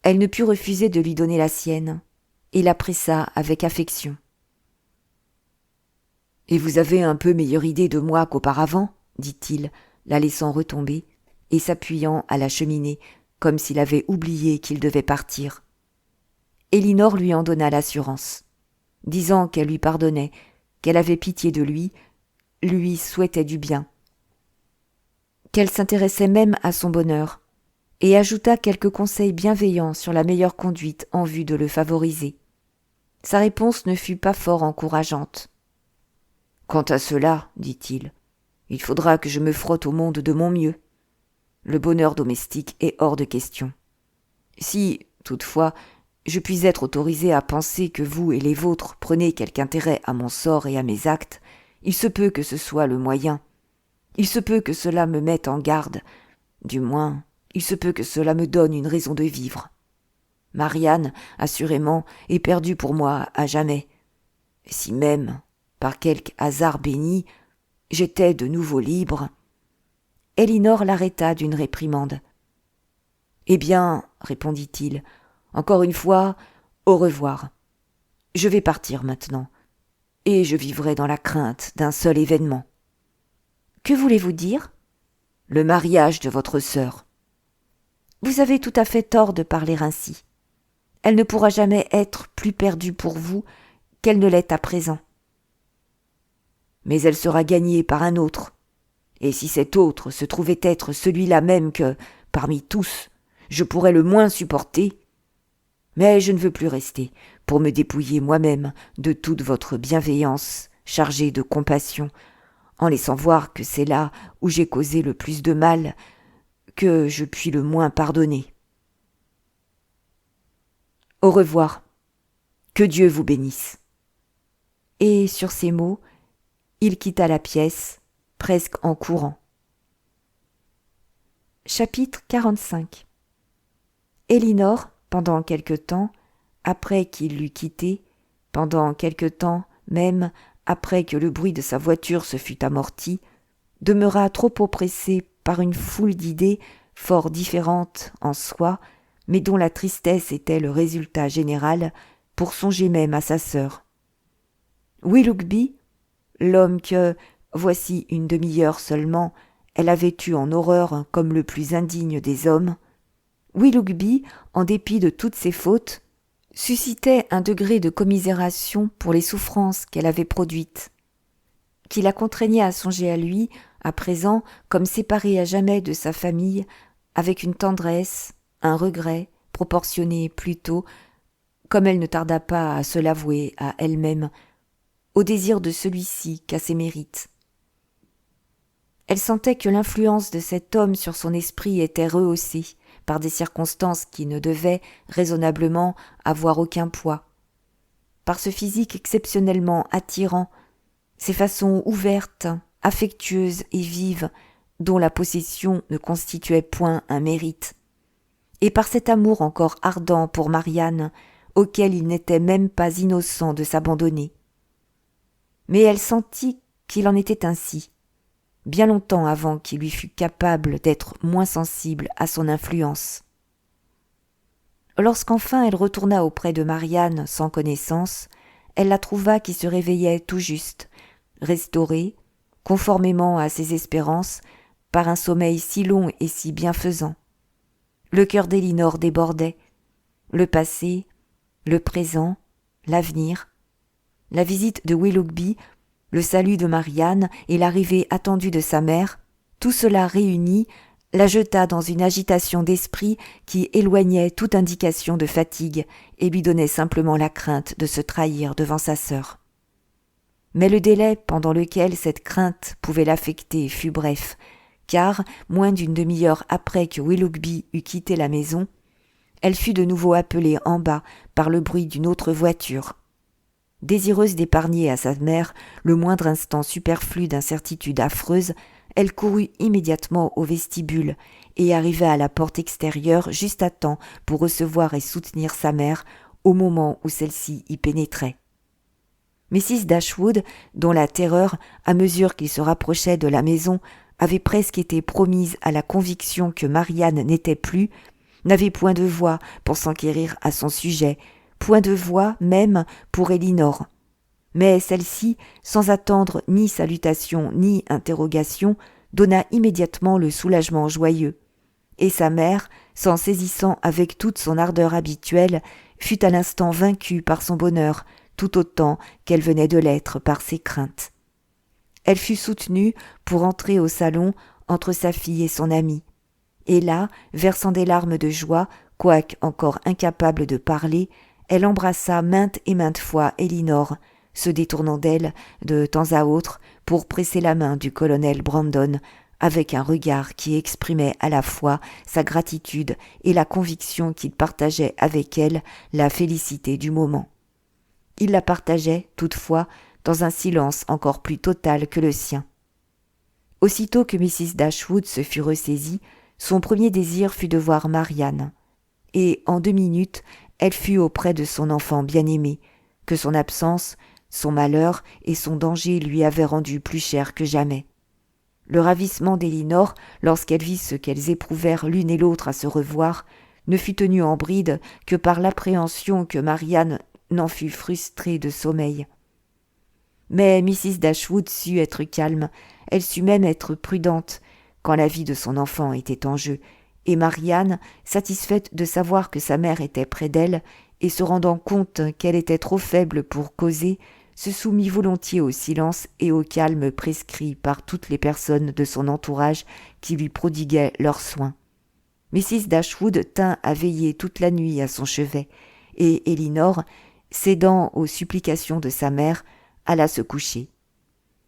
Elle ne put refuser de lui donner la sienne, et la pressa avec affection. « Et vous avez un peu meilleure idée de moi qu'auparavant ?» dit-il, la laissant retomber, et s'appuyant à la cheminée, comme s'il avait oublié qu'il devait partir. Elinor lui en donna l'assurance, disant qu'elle lui pardonnait, qu'elle avait pitié de lui souhaitait du bien, qu'elle s'intéressait même à son bonheur, et ajouta quelques conseils bienveillants sur la meilleure conduite en vue de le favoriser. Sa réponse ne fut pas fort encourageante. « Quant à cela, dit-il, il faudra que je me frotte au monde de mon mieux. Le bonheur domestique est hors de question. Si, toutefois, je puis être autorisé à penser que vous et les vôtres prenez quelque intérêt à mon sort et à mes actes, il se peut que ce soit le moyen. Il se peut que cela me mette en garde. Du moins, il se peut que cela me donne une raison de vivre. Marianne, assurément, est perdue pour moi à jamais. Si même, par quelque hasard béni, j'étais de nouveau libre. Elinor l'arrêta d'une réprimande. « Eh bien, répondit-il, encore une fois, au revoir. Je vais partir maintenant, et je vivrai dans la crainte d'un seul événement. »« Que voulez-vous dire ? » ?»« Le mariage de votre sœur. »« Vous avez tout à fait tort de parler ainsi. Elle ne pourra jamais être plus perdue pour vous qu'elle ne l'est à présent. »« Mais elle sera gagnée par un autre. Et si cet autre se trouvait être celui-là même que, parmi tous, je pourrais le moins supporter, mais je ne veux plus rester pour me dépouiller moi-même de toute votre bienveillance chargée de compassion, en laissant voir que c'est là où j'ai causé le plus de mal, que je puis le moins pardonner. Au revoir. Que Dieu vous bénisse. » Et sur ces mots, il quitta la pièce, presque en courant. Chapitre 45. Elinor, pendant quelque temps, après qu'il l'eut quitté, pendant quelque temps même après que le bruit de sa voiture se fut amorti, demeura trop oppressée par une foule d'idées fort différentes en soi, mais dont la tristesse était le résultat général, pour songer même à sa sœur. Willoughby, l'homme que, voici une demi-heure seulement, elle avait eu en horreur comme le plus indigne des hommes, Willoughby, en dépit de toutes ses fautes, suscitait un degré de commisération pour les souffrances qu'elle avait produites, qui la contraignait à songer à lui, à présent, comme séparée à jamais de sa famille, avec une tendresse, un regret, proportionnés plutôt, comme elle ne tarda pas à se l'avouer à elle-même, au désir de celui-ci qu'à ses mérites. Elle sentait que l'influence de cet homme sur son esprit était rehaussée par des circonstances qui ne devaient, raisonnablement, avoir aucun poids. Par ce physique exceptionnellement attirant, ces façons ouvertes, affectueuses et vives, dont la possession ne constituait point un mérite, et par cet amour encore ardent pour Marianne, auquel il n'était même pas innocent de s'abandonner. Mais elle sentit qu'il en était ainsi, bien longtemps avant qu'il lui fût capable d'être moins sensible à son influence. Lorsqu'enfin elle retourna auprès de Marianne sans connaissance, elle la trouva qui se réveillait tout juste, restaurée, conformément à ses espérances, par un sommeil si long et si bienfaisant. Le cœur d'Elinor débordait. Le passé, le présent, l'avenir, la visite de Willoughby, le salut de Marianne et l'arrivée attendue de sa mère, tout cela réuni, la jeta dans une agitation d'esprit qui éloignait toute indication de fatigue et lui donnait simplement la crainte de se trahir devant sa sœur. Mais le délai pendant lequel cette crainte pouvait l'affecter fut bref, car, moins d'une demi-heure après que Willoughby eut quitté la maison, elle fut de nouveau appelée en bas par le bruit d'une autre voiture. Désireuse d'épargner à sa mère le moindre instant superflu d'incertitude affreuse, elle courut immédiatement au vestibule et arriva à la porte extérieure juste à temps pour recevoir et soutenir sa mère au moment où celle-ci y pénétrait. Mrs. Dashwood, dont la terreur, à mesure qu'il se rapprochait de la maison, avait presque été promise à la conviction que Marianne n'était plus, n'avait point de voix pour s'enquérir à son sujet, point de voix même pour Elinor. Mais celle-ci, sans attendre ni salutation ni interrogation, donna immédiatement le soulagement joyeux. Et sa mère, s'en saisissant avec toute son ardeur habituelle, fut à l'instant vaincue par son bonheur, tout autant qu'elle venait de l'être par ses craintes. Elle fut soutenue pour entrer au salon entre sa fille et son amie. Et là, versant des larmes de joie, quoique encore incapable de parler, elle embrassa maintes et maintes fois Elinor, se détournant d'elle de temps à autre pour presser la main du colonel Brandon, avec un regard qui exprimait à la fois sa gratitude et la conviction qu'il partageait avec elle la félicité du moment. Il la partageait, toutefois, dans un silence encore plus total que le sien. Aussitôt que Mrs. Dashwood se fut ressaisie, son premier désir fut de voir Marianne, et en 2 minutes, elle fut auprès de son enfant bien-aimé, que son absence, son malheur et son danger lui avaient rendu plus cher que jamais. Le ravissement d'Elinor, lorsqu'elle vit ce qu'elles éprouvèrent l'une et l'autre à se revoir, ne fut tenu en bride que par l'appréhension que Marianne n'en fût frustrée de sommeil. Mais Mrs. Dashwood sut être calme, elle sut même être prudente, quand la vie de son enfant était en jeu, et Marianne, satisfaite de savoir que sa mère était près d'elle, et se rendant compte qu'elle était trop faible pour causer, se soumit volontiers au silence et au calme prescrits par toutes les personnes de son entourage qui lui prodiguaient leurs soins. Mrs. Dashwood tint à veiller toute la nuit à son chevet, et Elinor, cédant aux supplications de sa mère, alla se coucher.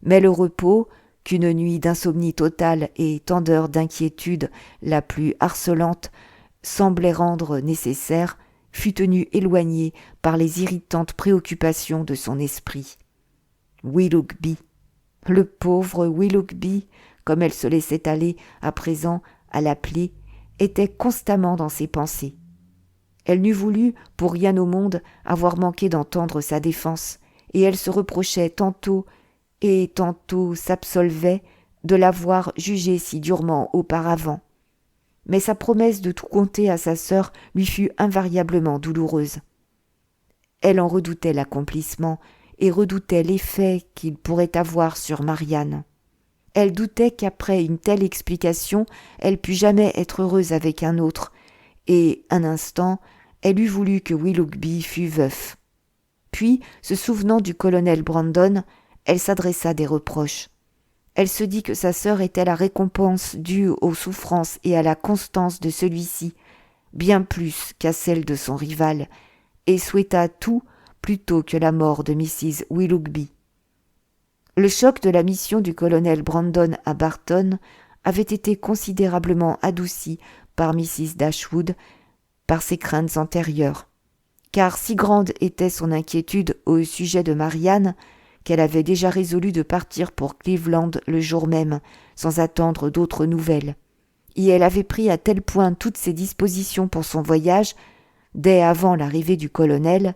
Mais le repos, qu'une nuit d'insomnie totale et tant d'heures d'inquiétude la plus harcelante semblait rendre nécessaire, fut tenu éloigné par les irritantes préoccupations de son esprit. Willoughby, le pauvre Willoughby, comme elle se laissait aller à présent à l'appeler, était constamment dans ses pensées. Elle n'eût voulu, pour rien au monde, avoir manqué d'entendre sa défense, et elle se reprochait tantôt et tantôt s'absolvait de l'avoir jugé si durement auparavant. Mais sa promesse de tout conter à sa sœur lui fut invariablement douloureuse. Elle en redoutait l'accomplissement et redoutait l'effet qu'il pourrait avoir sur Marianne. Elle doutait qu'après une telle explication, elle pût jamais être heureuse avec un autre, et un instant, elle eût voulu que Willoughby fût veuf. Puis, se souvenant du colonel Brandon, elle s'adressa des reproches. Elle se dit que sa sœur était la récompense due aux souffrances et à la constance de celui-ci, bien plus qu'à celle de son rival, et souhaita tout plutôt que la mort de Mrs. Willoughby. Le choc de la mission du colonel Brandon à Barton avait été considérablement adouci par Mrs. Dashwood par ses craintes antérieures, car si grande était son inquiétude au sujet de Marianne, qu'elle avait déjà résolu de partir pour Cleveland le jour même, sans attendre d'autres nouvelles. Et elle avait pris à tel point toutes ses dispositions pour son voyage, dès avant l'arrivée du colonel,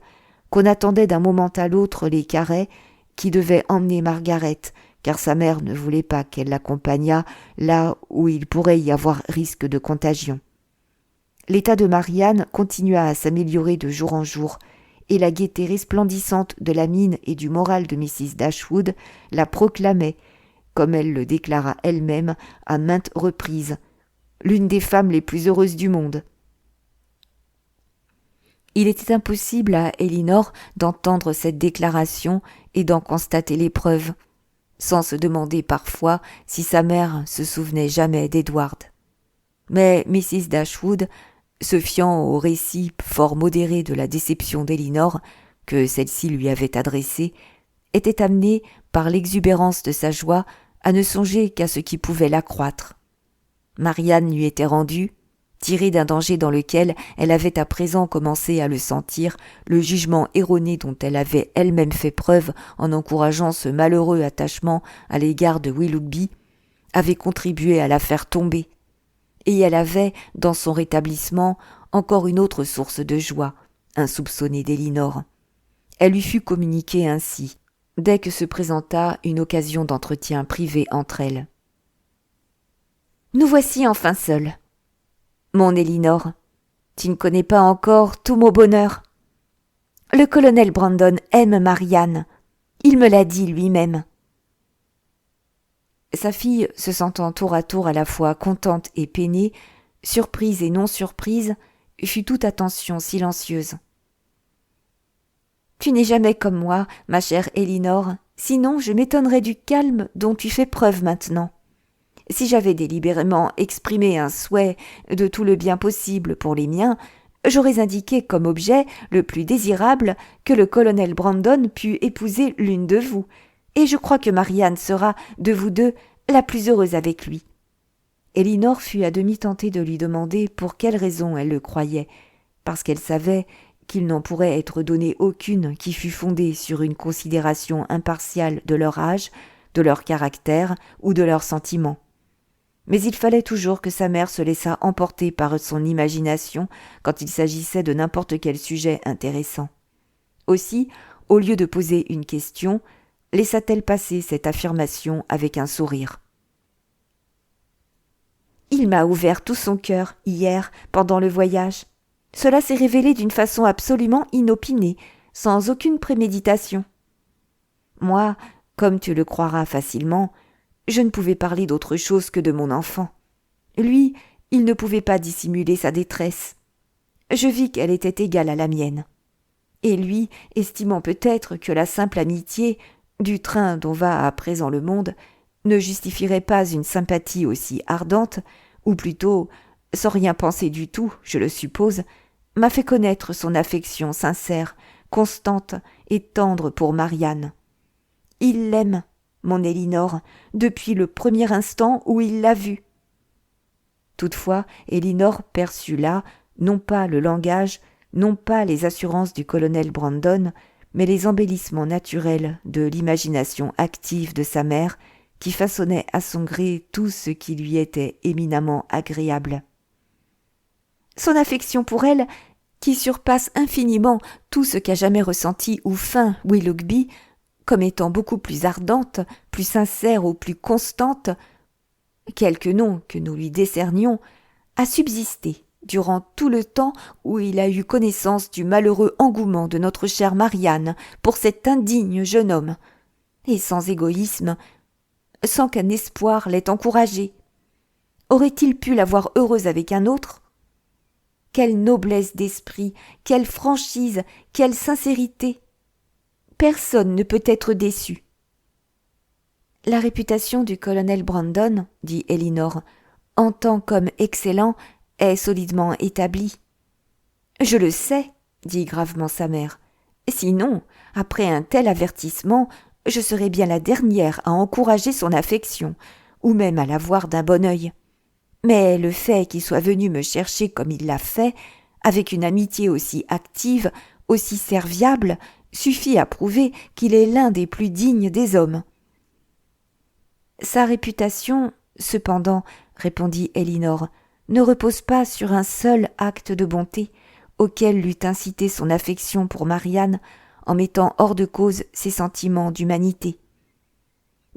qu'on attendait d'un moment à l'autre les carrets qui devaient emmener Margaret, car sa mère ne voulait pas qu'elle l'accompagnât là où il pourrait y avoir risque de contagion. L'état de Marianne continua à s'améliorer de jour en jour, et la gaieté resplendissante de la mine et du moral de Mrs. Dashwood la proclamait, comme elle le déclara elle-même à maintes reprises, l'une des femmes les plus heureuses du monde. Il était impossible à Elinor d'entendre cette déclaration et d'en constater les preuves, sans se demander parfois si sa mère se souvenait jamais d'Edward. Mais Mrs. Dashwood, se fiant au récit fort modéré de la déception d'Elinor que celle-ci lui avait adressé, était amenée, par l'exubérance de sa joie, à ne songer qu'à ce qui pouvait l'accroître. Marianne lui était rendue, tirée d'un danger dans lequel elle avait à présent commencé à le sentir, le jugement erroné dont elle avait elle-même fait preuve en encourageant ce malheureux attachement à l'égard de Willoughby, avait contribué à la faire tomber. Et elle avait, dans son rétablissement, encore une autre source de joie, insoupçonnée d'Elinor. Elle lui fut communiquée ainsi, dès que se présenta une occasion d'entretien privé entre elles. « Nous voici enfin seuls. Mon Elinor, tu ne connais pas encore tout mon bonheur. Le colonel Brandon aime Marianne. Il me l'a dit lui-même. » Sa fille, se sentant tour à tour à la fois contente et peinée, surprise et non surprise, fut toute attention silencieuse. « Tu n'es jamais comme moi, ma chère Elinor, sinon je m'étonnerais du calme dont tu fais preuve maintenant. Si j'avais délibérément exprimé un souhait de tout le bien possible pour les miens, j'aurais indiqué comme objet le plus désirable que le colonel Brandon pût épouser l'une de vous, et je crois que Marianne sera, de vous deux, la plus heureuse avec lui. Elinor fut à demi tentée de lui demander pour quelle raison elle le croyait, parce qu'elle savait qu'il n'en pourrait être donné aucune qui fût fondée sur une considération impartiale de leur âge, de leur caractère ou de leurs sentiments. Mais il fallait toujours que sa mère se laissât emporter par son imagination quand il s'agissait de n'importe quel sujet intéressant. Aussi, au lieu de poser une question, laissa-t-elle passer cette affirmation avec un sourire. « Il m'a ouvert tout son cœur hier, pendant le voyage. Cela s'est révélé d'une façon absolument inopinée, sans aucune préméditation. Moi, comme tu le croiras facilement, je ne pouvais parler d'autre chose que de mon enfant. Lui, il ne pouvait pas dissimuler sa détresse. Je vis qu'elle était égale à la mienne. Et lui, estimant peut-être que la simple amitié, du train dont va à présent le monde, ne justifierait pas une sympathie aussi ardente, ou plutôt, sans rien penser du tout, je le suppose, m'a fait connaître son affection sincère, constante et tendre pour Marianne. Il l'aime, mon Elinor, depuis le premier instant où il l'a vue. Toutefois, Elinor perçut là, non pas le langage, non pas les assurances du colonel Brandon, mais les embellissements naturels de l'imagination active de sa mère, qui façonnait à son gré tout ce qui lui était éminemment agréable. Son affection pour elle, qui surpasse infiniment tout ce qu'a jamais ressenti ou feint Willoughby, comme étant beaucoup plus ardente, plus sincère ou plus constante, quelque nom que nous lui décernions, a subsisté durant tout le temps où il a eu connaissance du malheureux engouement de notre chère Marianne pour cet indigne jeune homme, et sans égoïsme, sans qu'un espoir l'ait encouragé. Aurait-il pu la voir heureuse avec un autre ? Quelle noblesse d'esprit, quelle franchise, quelle sincérité ! Personne ne peut être déçu. La réputation du colonel Brandon, dit Elinor, en tant qu'homme excellent, est solidement établie. Je le sais, dit gravement sa mère. Sinon, après un tel avertissement, je serais bien la dernière à encourager son affection, ou même à la voir d'un bon œil. Mais le fait qu'il soit venu me chercher comme il l'a fait, avec une amitié aussi active, aussi serviable, suffit à prouver qu'il est l'un des plus dignes des hommes. Sa réputation, cependant, répondit Elinor, ne repose pas sur un seul acte de bonté, auquel l'eût incité son affection pour Marianne, en mettant hors de cause ses sentiments d'humanité.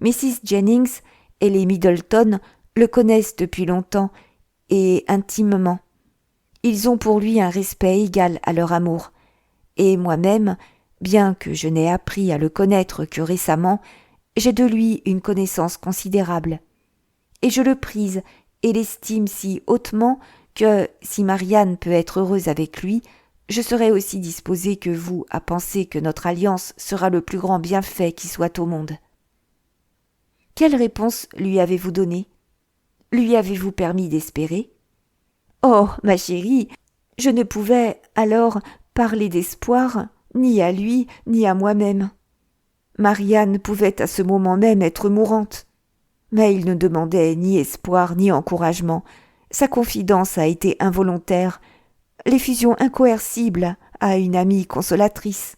Mrs. Jennings et les Middleton le connaissent depuis longtemps et intimement. Ils ont pour lui un respect égal à leur amour, et moi-même, bien que je n'ai appris à le connaître que récemment, j'ai de lui une connaissance considérable. Et je le prise et l'estime si hautement que, si Marianne peut être heureuse avec lui, je serai aussi disposée que vous à penser que notre alliance sera le plus grand bienfait qui soit au monde. Quelle réponse lui avez-vous donnée ? Lui avez-vous permis d'espérer ? Oh, ma chérie, je ne pouvais alors parler d'espoir ni à lui ni à moi-même. Marianne pouvait à ce moment même être mourante. Mais il ne demandait ni espoir ni encouragement. Sa confidence a été involontaire, l'effusion incoercible à une amie consolatrice,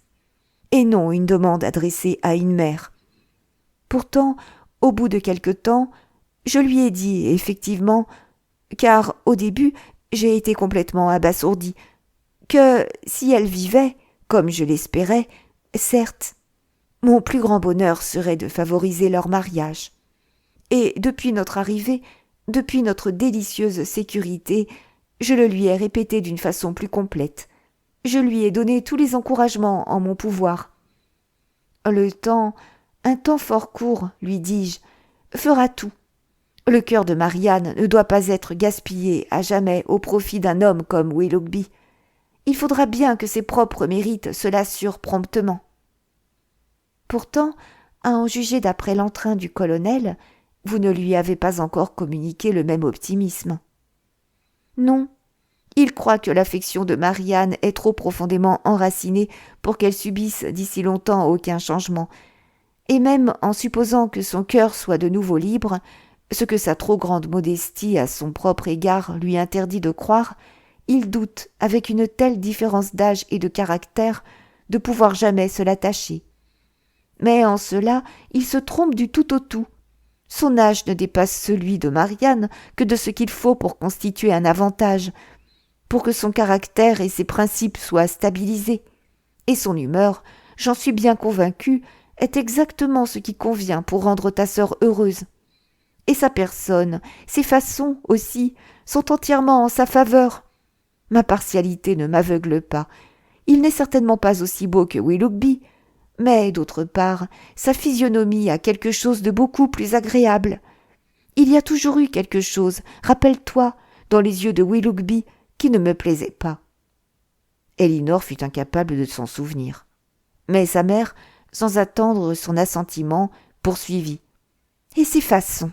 et non une demande adressée à une mère. Pourtant, au bout de quelque temps, je lui ai dit effectivement, car au début j'ai été complètement abasourdie, que si elle vivait, comme je l'espérais, certes, mon plus grand bonheur serait de favoriser leur mariage. Et depuis notre arrivée, depuis notre délicieuse sécurité, je le lui ai répété d'une façon plus complète. Je lui ai donné tous les encouragements en mon pouvoir. Le temps, un temps fort court, lui dis-je, fera tout. Le cœur de Marianne ne doit pas être gaspillé à jamais au profit d'un homme comme Willoughby. Il faudra bien que ses propres mérites se l'assurent promptement. Pourtant, à en juger d'après l'entrain du colonel, vous ne lui avez pas encore communiqué le même optimisme. Non, il croit que l'affection de Marianne est trop profondément enracinée pour qu'elle subisse d'ici longtemps aucun changement, et même en supposant que son cœur soit de nouveau libre, Ce que sa trop grande modestie à son propre égard lui interdit de croire, il doute, avec une telle différence d'âge et de caractère, de pouvoir jamais se l'attacher. Mais en cela, il se trompe du tout au tout. Son âge ne dépasse celui de Marianne que de ce qu'il faut pour constituer un avantage, pour que son caractère et ses principes soient stabilisés. Et son humeur, j'en suis bien convaincue, est exactement ce qui convient pour rendre ta sœur heureuse. Et sa personne, ses façons aussi, sont entièrement en sa faveur. Ma partialité ne m'aveugle pas. Il n'est certainement pas aussi beau que Willoughby, mais, d'autre part, sa physionomie a quelque chose de beaucoup plus agréable. Il y a toujours eu quelque chose, rappelle-toi, dans les yeux de Willoughby, qui ne me plaisait pas. Elinor fut incapable de s'en souvenir. Mais sa mère, sans attendre son assentiment, poursuivit. « Et ses façons,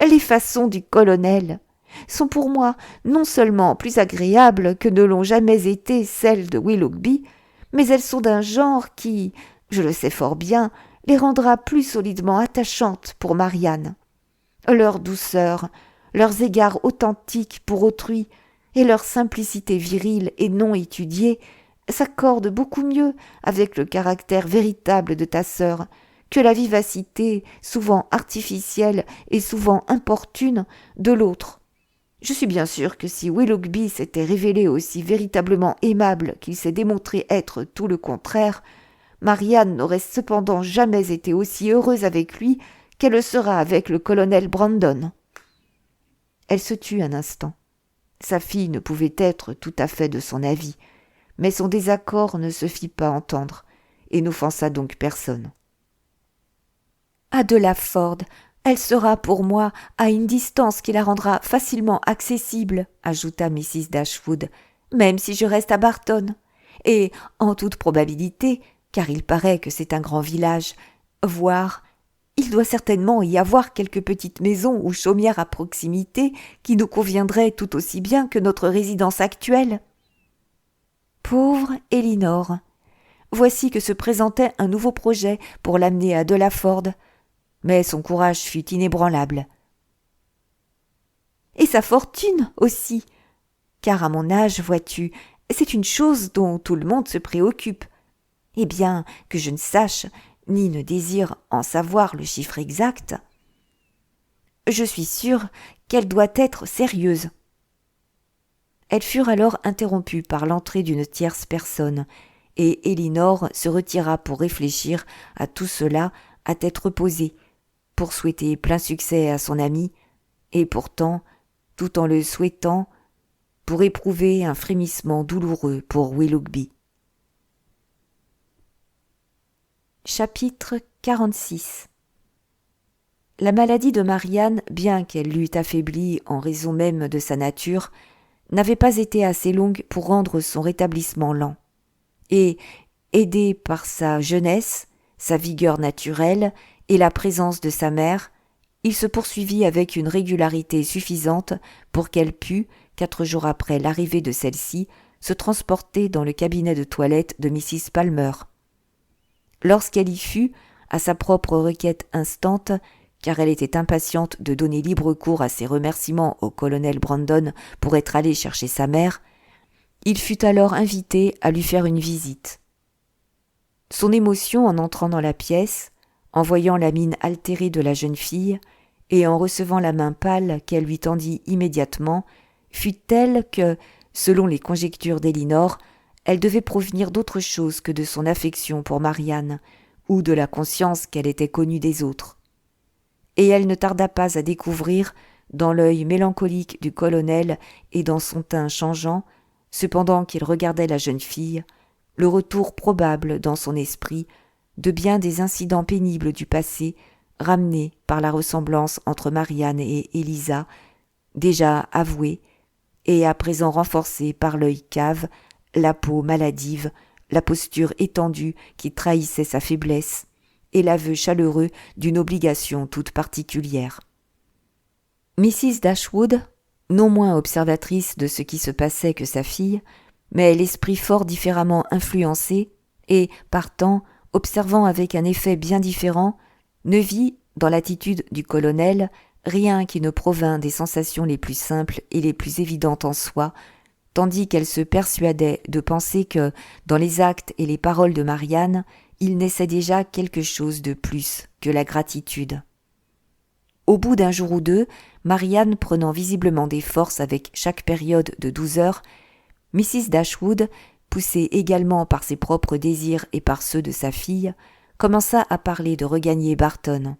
les façons du colonel, sont pour moi non seulement plus agréables que ne l'ont jamais été celles de Willoughby, mais elles sont d'un genre qui, je le sais fort bien, les rendra plus solidement attachantes pour Marianne. Leur douceur, leurs égards authentiques pour autrui et leur simplicité virile et non étudiée s'accordent beaucoup mieux avec le caractère véritable de ta sœur que la vivacité, souvent artificielle et souvent importune, de l'autre. Je suis bien sûre que si Willoughby s'était révélé aussi véritablement aimable qu'il s'est démontré être tout le contraire, Marianne n'aurait cependant jamais été aussi heureuse avec lui qu'elle le sera avec le colonel Brandon. » Elle se tut un instant. Sa fille ne pouvait être tout à fait de son avis, mais son désaccord ne se fit pas entendre et n'offensa donc personne. « À Delaford, elle sera pour moi à une distance qui la rendra facilement accessible, » ajouta Mrs. Dashwood, « même si je reste à Barton. Et, en toute probabilité, car il paraît que c'est un grand village, voire, il doit certainement y avoir quelques petites maisons ou chaumières à proximité qui nous conviendraient tout aussi bien que notre résidence actuelle. » Pauvre Elinor! Voici que se présentait un nouveau projet pour l'amener à Delaford, mais son courage fut inébranlable. Et sa fortune aussi, car à mon âge, vois-tu, c'est une chose dont tout le monde se préoccupe. Et bien que je ne sache, ni ne désire en savoir le chiffre exact, je suis sûre qu'elle doit être sérieuse. Elles furent alors interrompues par l'entrée d'une tierce personne, et Elinor se retira pour réfléchir à tout cela à tête reposée, pour souhaiter plein succès à son ami, et pourtant, tout en le souhaitant, pour éprouver un frémissement douloureux pour Willoughby. Chapitre 46. La maladie de Marianne, bien qu'elle l'eût affaiblie en raison même de sa nature, n'avait pas été assez longue pour rendre son rétablissement lent. Et, aidé par sa jeunesse, sa vigueur naturelle et la présence de sa mère, il se poursuivit avec une régularité suffisante pour qu'elle pût, 4 jours après l'arrivée de celle-ci, se transporter dans le cabinet de toilette de Mrs. Palmer. Lorsqu'elle y fut, à sa propre requête instante, car elle était impatiente de donner libre cours à ses remerciements au colonel Brandon pour être allé chercher sa mère, il fut alors invité à lui faire une visite. Son émotion en entrant dans la pièce, en voyant la mine altérée de la jeune fille, et en recevant la main pâle qu'elle lui tendit immédiatement, fut telle que, selon les conjectures d'Elinor, elle devait provenir d'autre chose que de son affection pour Marianne, ou de la conscience qu'elle était connue des autres. Et elle ne tarda pas à découvrir, dans l'œil mélancolique du colonel et dans son teint changeant, cependant qu'il regardait la jeune fille, le retour probable dans son esprit de bien des incidents pénibles du passé, ramenés par la ressemblance entre Marianne et Élisa, déjà avouée, et à présent renforcée par l'œil cave, la peau maladive, la posture étendue qui trahissait sa faiblesse, et l'aveu chaleureux d'une obligation toute particulière. Mrs. Dashwood, non moins observatrice de ce qui se passait que sa fille, mais l'esprit fort différemment influencé, et, partant, observant avec un effet bien différent, ne vit, dans l'attitude du colonel, rien qui ne provînt des sensations les plus simples et les plus évidentes en soi, tandis qu'elle se persuadait de penser que, dans les actes et les paroles de Marianne, il naissait déjà quelque chose de plus que la gratitude. Au bout d'un jour ou deux, Marianne prenant visiblement des forces avec chaque période de 12 heures, Mrs. Dashwood, poussée également par ses propres désirs et par ceux de sa fille, commença à parler de regagner Barton.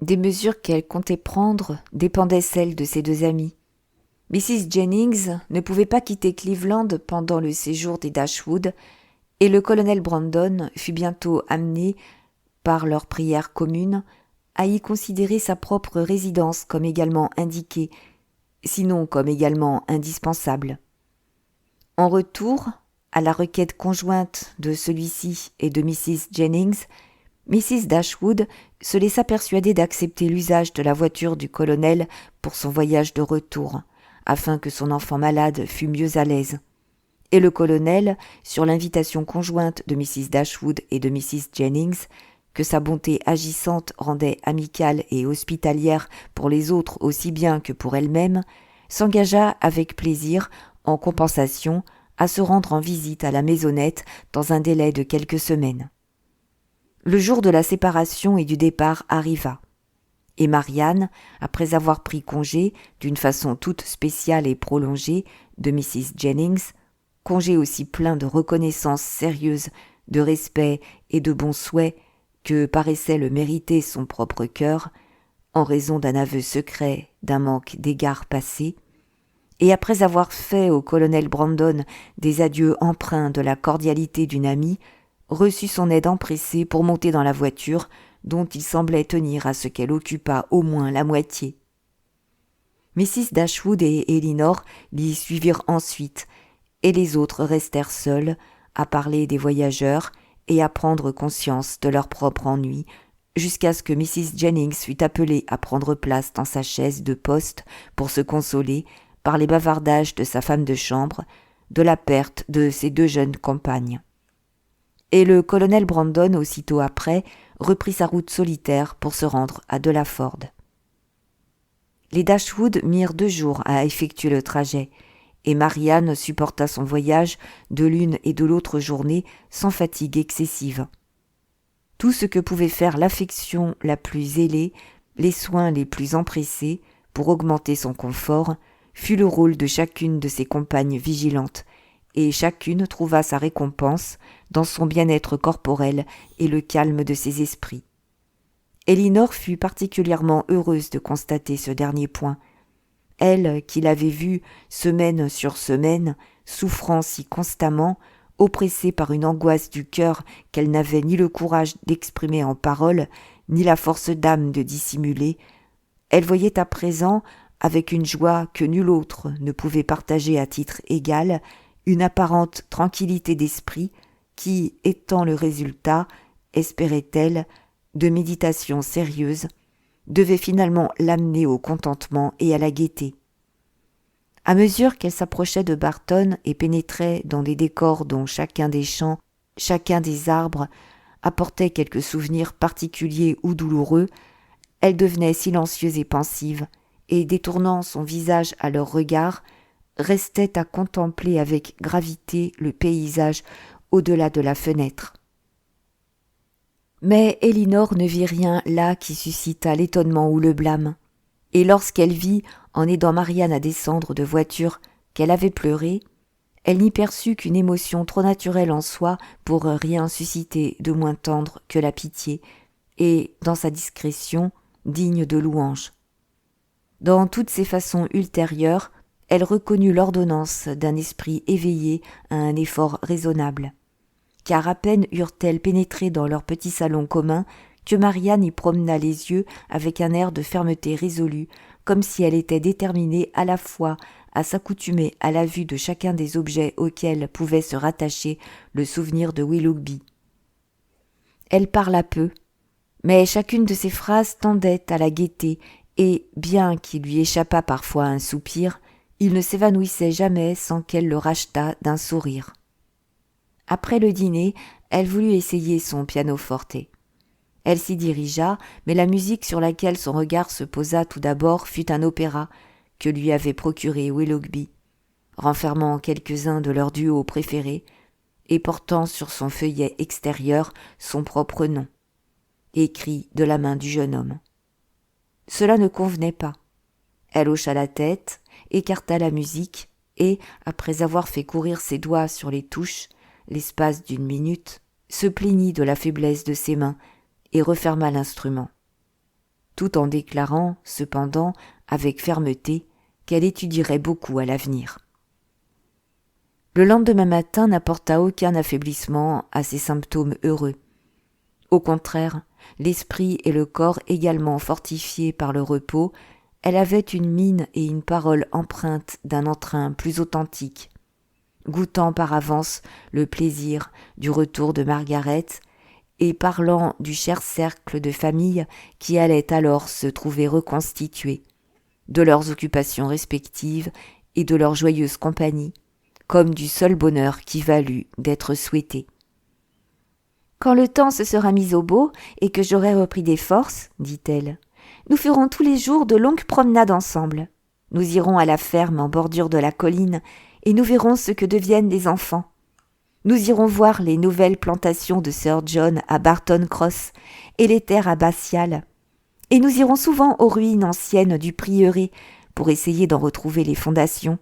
Des mesures qu'elle comptait prendre dépendaient celles de ses deux amies. Mrs. Jennings ne pouvait pas quitter Cleveland pendant le séjour des Dashwood, et le colonel Brandon fut bientôt amené, par leurs prières communes, à y considérer sa propre résidence comme également indiquée, sinon comme également indispensable. En retour, à la requête conjointe de celui-ci et de Mrs. Jennings, Mrs. Dashwood se laissa persuader d'accepter l'usage de la voiture du colonel pour son voyage de retour, afin que son enfant malade fût mieux à l'aise. Et le colonel, sur l'invitation conjointe de Mrs. Dashwood et de Mrs. Jennings, que sa bonté agissante rendait amicale et hospitalière pour les autres aussi bien que pour elle-même, s'engagea avec plaisir, en compensation, à se rendre en visite à la maisonnette dans un délai de quelques semaines. Le jour de la séparation et du départ arriva, et Marianne, après avoir pris congé, d'une façon toute spéciale et prolongée, de Mrs. Jennings, congé aussi plein de reconnaissance sérieuse, de respect et de bons souhaits que paraissait le mériter son propre cœur, en raison d'un aveu secret, d'un manque d'égards passés, et après avoir fait au colonel Brandon des adieux empreints de la cordialité d'une amie, reçut son aide empressée pour monter dans la voiture, dont il semblait tenir à ce qu'elle occupât au moins la moitié. Mrs. Dashwood et Elinor l'y suivirent ensuite, et les autres restèrent seuls, à parler des voyageurs et à prendre conscience de leur propre ennui, jusqu'à ce que Mrs. Jennings fût appelée à prendre place dans sa chaise de poste pour se consoler, par les bavardages de sa femme de chambre, de la perte de ses deux jeunes compagnes. Et le colonel Brandon, aussitôt après, reprit sa route solitaire pour se rendre à Delaford. Les Dashwood mirent 2 jours à effectuer le trajet, et Marianne supporta son voyage de l'une et de l'autre journée sans fatigue excessive. Tout ce que pouvait faire l'affection la plus zélée, les soins les plus empressés, pour augmenter son confort, fut le rôle de chacune de ses compagnes vigilantes, et chacune trouva sa récompense dans son bien-être corporel et le calme de ses esprits. Elinor fut particulièrement heureuse de constater ce dernier point. Elle, qui l'avait vue semaine sur semaine, souffrant si constamment, oppressée par une angoisse du cœur qu'elle n'avait ni le courage d'exprimer en paroles, ni la force d'âme de dissimuler, elle voyait à présent, avec une joie que nul autre ne pouvait partager à titre égal, une apparente tranquillité d'esprit qui, étant le résultat, espérait-elle, de méditations sérieuses, devait finalement l'amener au contentement et à la gaieté. À mesure qu'elle s'approchait de Barton et pénétrait dans des décors dont chacun des champs, chacun des arbres apportait quelque souvenir particulier ou douloureux, elle devenait silencieuse et pensive, et détournant son visage à leur regard, restait à contempler avec gravité le paysage au-delà de la fenêtre. Mais Elinor ne vit rien là qui suscitât l'étonnement ou le blâme, et lorsqu'elle vit, en aidant Marianne à descendre de voiture, qu'elle avait pleuré, elle n'y perçut qu'une émotion trop naturelle en soi pour rien susciter de moins tendre que la pitié, et, dans sa discrétion, digne de louange. Dans toutes ses façons ultérieures, elle reconnut l'ordonnance d'un esprit éveillé à un effort raisonnable. Car à peine eurent-elles pénétré dans leur petit salon commun que Marianne y promena les yeux avec un air de fermeté résolue, comme si elle était déterminée à la fois à s'accoutumer à la vue de chacun des objets auxquels pouvait se rattacher le souvenir de Willoughby. Elle parla peu, mais chacune de ses phrases tendait à la gaieté, et, bien qu'il lui échappât parfois un soupir, il ne s'évanouissait jamais sans qu'elle le rachetât d'un sourire. Après le dîner, elle voulut essayer son pianoforte. Elle s'y dirigea, mais la musique sur laquelle son regard se posa tout d'abord fut un opéra que lui avait procuré Willoughby, renfermant quelques-uns de leurs duos préférés et portant sur son feuillet extérieur son propre nom, écrit de la main du jeune homme. Cela ne convenait pas. Elle hocha la tête, écarta la musique et, après avoir fait courir ses doigts sur les touches, l'espace d'une minute, se plaignit de la faiblesse de ses mains et referma l'instrument, tout en déclarant, cependant, avec fermeté, qu'elle étudierait beaucoup à l'avenir. Le lendemain matin n'apporta aucun affaiblissement à ses symptômes heureux. Au contraire, l'esprit et le corps également fortifiés par le repos, elle avait une mine et une parole empreintes d'un entrain plus authentique, goûtant par avance le plaisir du retour de Margaret et parlant du cher cercle de famille qui allait alors se trouver reconstitué, de leurs occupations respectives et de leur joyeuse compagnie, comme du seul bonheur qui valût d'être souhaité. « Quand le temps se sera mis au beau et que j'aurai repris des forces, dit-elle, nous ferons tous les jours de longues promenades ensemble. Nous irons à la ferme en bordure de la colline et nous verrons ce que deviennent les enfants. Nous irons voir les nouvelles plantations de Sir John à Barton Cross et les terres abbatiales. Et nous irons souvent aux ruines anciennes du prieuré pour essayer d'en retrouver les fondations,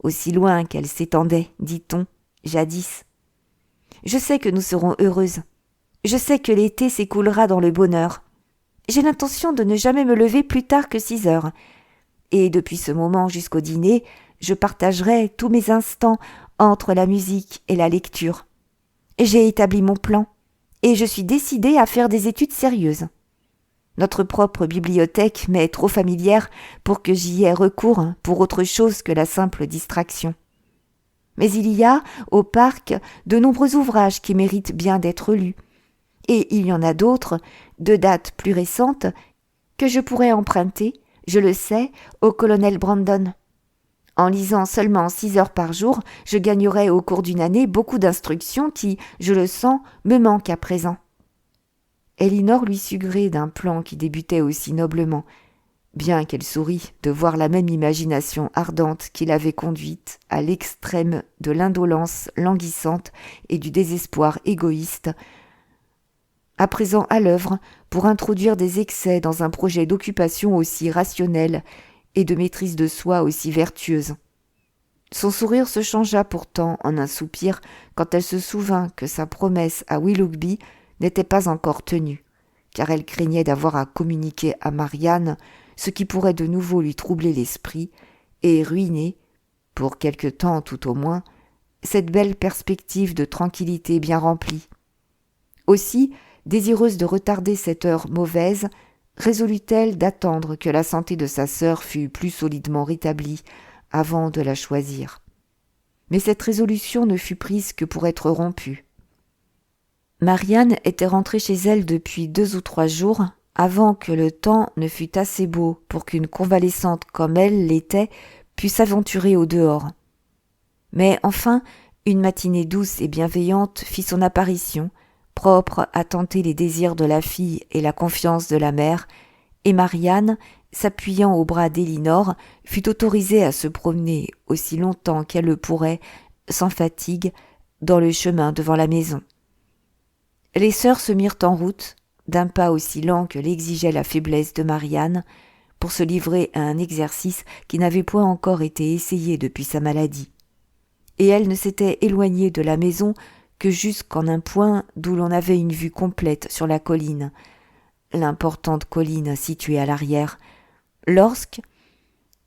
aussi loin qu'elles s'étendaient, dit-on, jadis. Je sais que nous serons heureuses. Je sais que l'été s'écoulera dans le bonheur. J'ai l'intention de ne jamais me lever plus tard que 6 heures. Et depuis ce moment jusqu'au dîner, je partagerai tous mes instants entre la musique et la lecture. J'ai établi mon plan, et je suis décidée à faire des études sérieuses. Notre propre bibliothèque m'est trop familière pour que j'y aie recours pour autre chose que la simple distraction. Mais il y a, au parc, de nombreux ouvrages qui méritent bien d'être lus, et il y en a d'autres, de date plus récente, que je pourrais emprunter, je le sais, au colonel Brandon. En lisant seulement 6 heures par jour, je gagnerai au cours d'une année beaucoup d'instructions qui, je le sens, me manquent à présent. Elinor lui sut gré d'un plan qui débutait aussi noblement, bien qu'elle sourit de voir la même imagination ardente qui l'avait conduite à l'extrême de l'indolence languissante et du désespoir égoïste, à présent à l'œuvre pour introduire des excès dans un projet d'occupation aussi rationnel et de maîtrise de soi aussi vertueuse. Son sourire se changea pourtant en un soupir quand elle se souvint que sa promesse à Willoughby n'était pas encore tenue, car elle craignait d'avoir à communiquer à Marianne ce qui pourrait de nouveau lui troubler l'esprit et ruiner, pour quelque temps tout au moins, cette belle perspective de tranquillité bien remplie. Aussi, désireuse de retarder cette heure mauvaise, résolut-elle d'attendre que la santé de sa sœur fût plus solidement rétablie avant de la choisir. Mais cette résolution ne fut prise que pour être rompue. Marianne était rentrée chez elle depuis 2 ou 3 jours, avant que le temps ne fût assez beau pour qu'une convalescente comme elle l'était pût s'aventurer au dehors. Mais enfin, une matinée douce et bienveillante fit son apparition, propre à tenter les désirs de la fille et la confiance de la mère, et Marianne, s'appuyant au bras d'Elinor, fut autorisée à se promener aussi longtemps qu'elle le pourrait, sans fatigue, dans le chemin devant la maison. Les sœurs se mirent en route, d'un pas aussi lent que l'exigeait la faiblesse de Marianne, pour se livrer à un exercice qui n'avait point encore été essayé depuis sa maladie. Et elles ne s'étaient éloignées de la maison que jusqu'en un point d'où l'on avait une vue complète sur la colline, l'importante colline située à l'arrière, lorsque,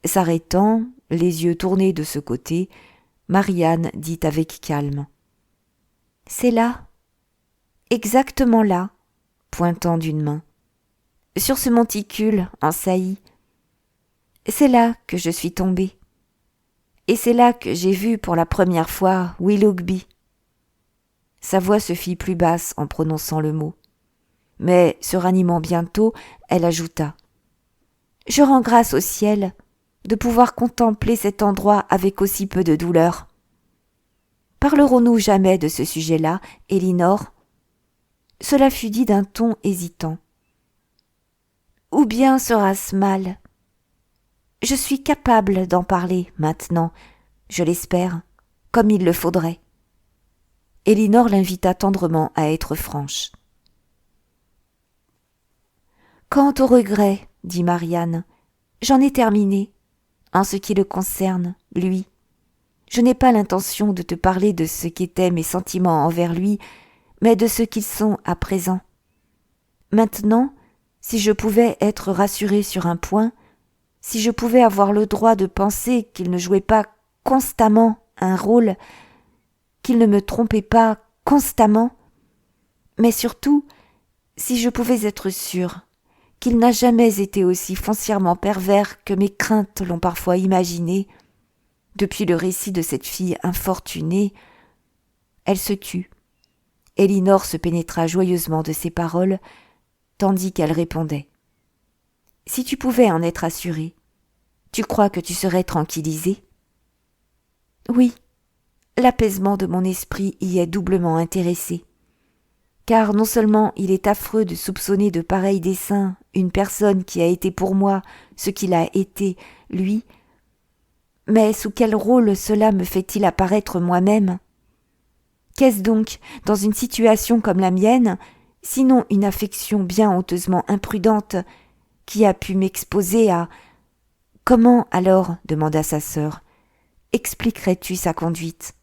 s'arrêtant, les yeux tournés de ce côté, Marianne dit avec calme : « C'est là, exactement là, pointant d'une main, sur ce monticule en saillie. C'est là que je suis tombée. Et c'est là que j'ai vu pour la première fois Willoughby. » Sa voix se fit plus basse en prononçant le mot. Mais, se ranimant bientôt, elle ajouta : « Je rends grâce au ciel de pouvoir contempler cet endroit avec aussi peu de douleur. Parlerons-nous jamais de ce sujet-là, Elinor ? Cela fut dit d'un ton hésitant. Ou bien sera-ce mal? Je suis capable d'en parler maintenant, je l'espère, comme il le faudrait. Elinor l'invita tendrement à être franche. Quant au regret, dit Marianne, j'en ai terminé, en ce qui le concerne, lui. Je n'ai pas l'intention de te parler de ce qu'étaient mes sentiments envers lui, mais de ce qu'ils sont à présent. Maintenant, si je pouvais être rassurée sur un point, si je pouvais avoir le droit de penser qu'il ne jouait pas constamment un rôle, qu'il ne me trompait pas constamment, mais surtout, si je pouvais être sûre qu'il n'a jamais été aussi foncièrement pervers que mes craintes l'ont parfois imaginé, depuis le récit de cette fille infortunée, elle se tut. Elinor se pénétra joyeusement de ses paroles, tandis qu'elle répondait. « Si tu pouvais en être assurée, tu crois que tu serais tranquillisée ?»« Oui, l'apaisement de mon esprit y est doublement intéressé. Car non seulement il est affreux de soupçonner de pareils desseins une personne qui a été pour moi ce qu'il a été, lui, mais sous quel rôle cela me fait-il apparaître moi-même? Qu'est-ce donc, dans une situation comme la mienne, sinon une affection bien honteusement imprudente, qui a pu m'exposer à... Comment alors, demanda sa sœur, expliquerais-tu sa conduite?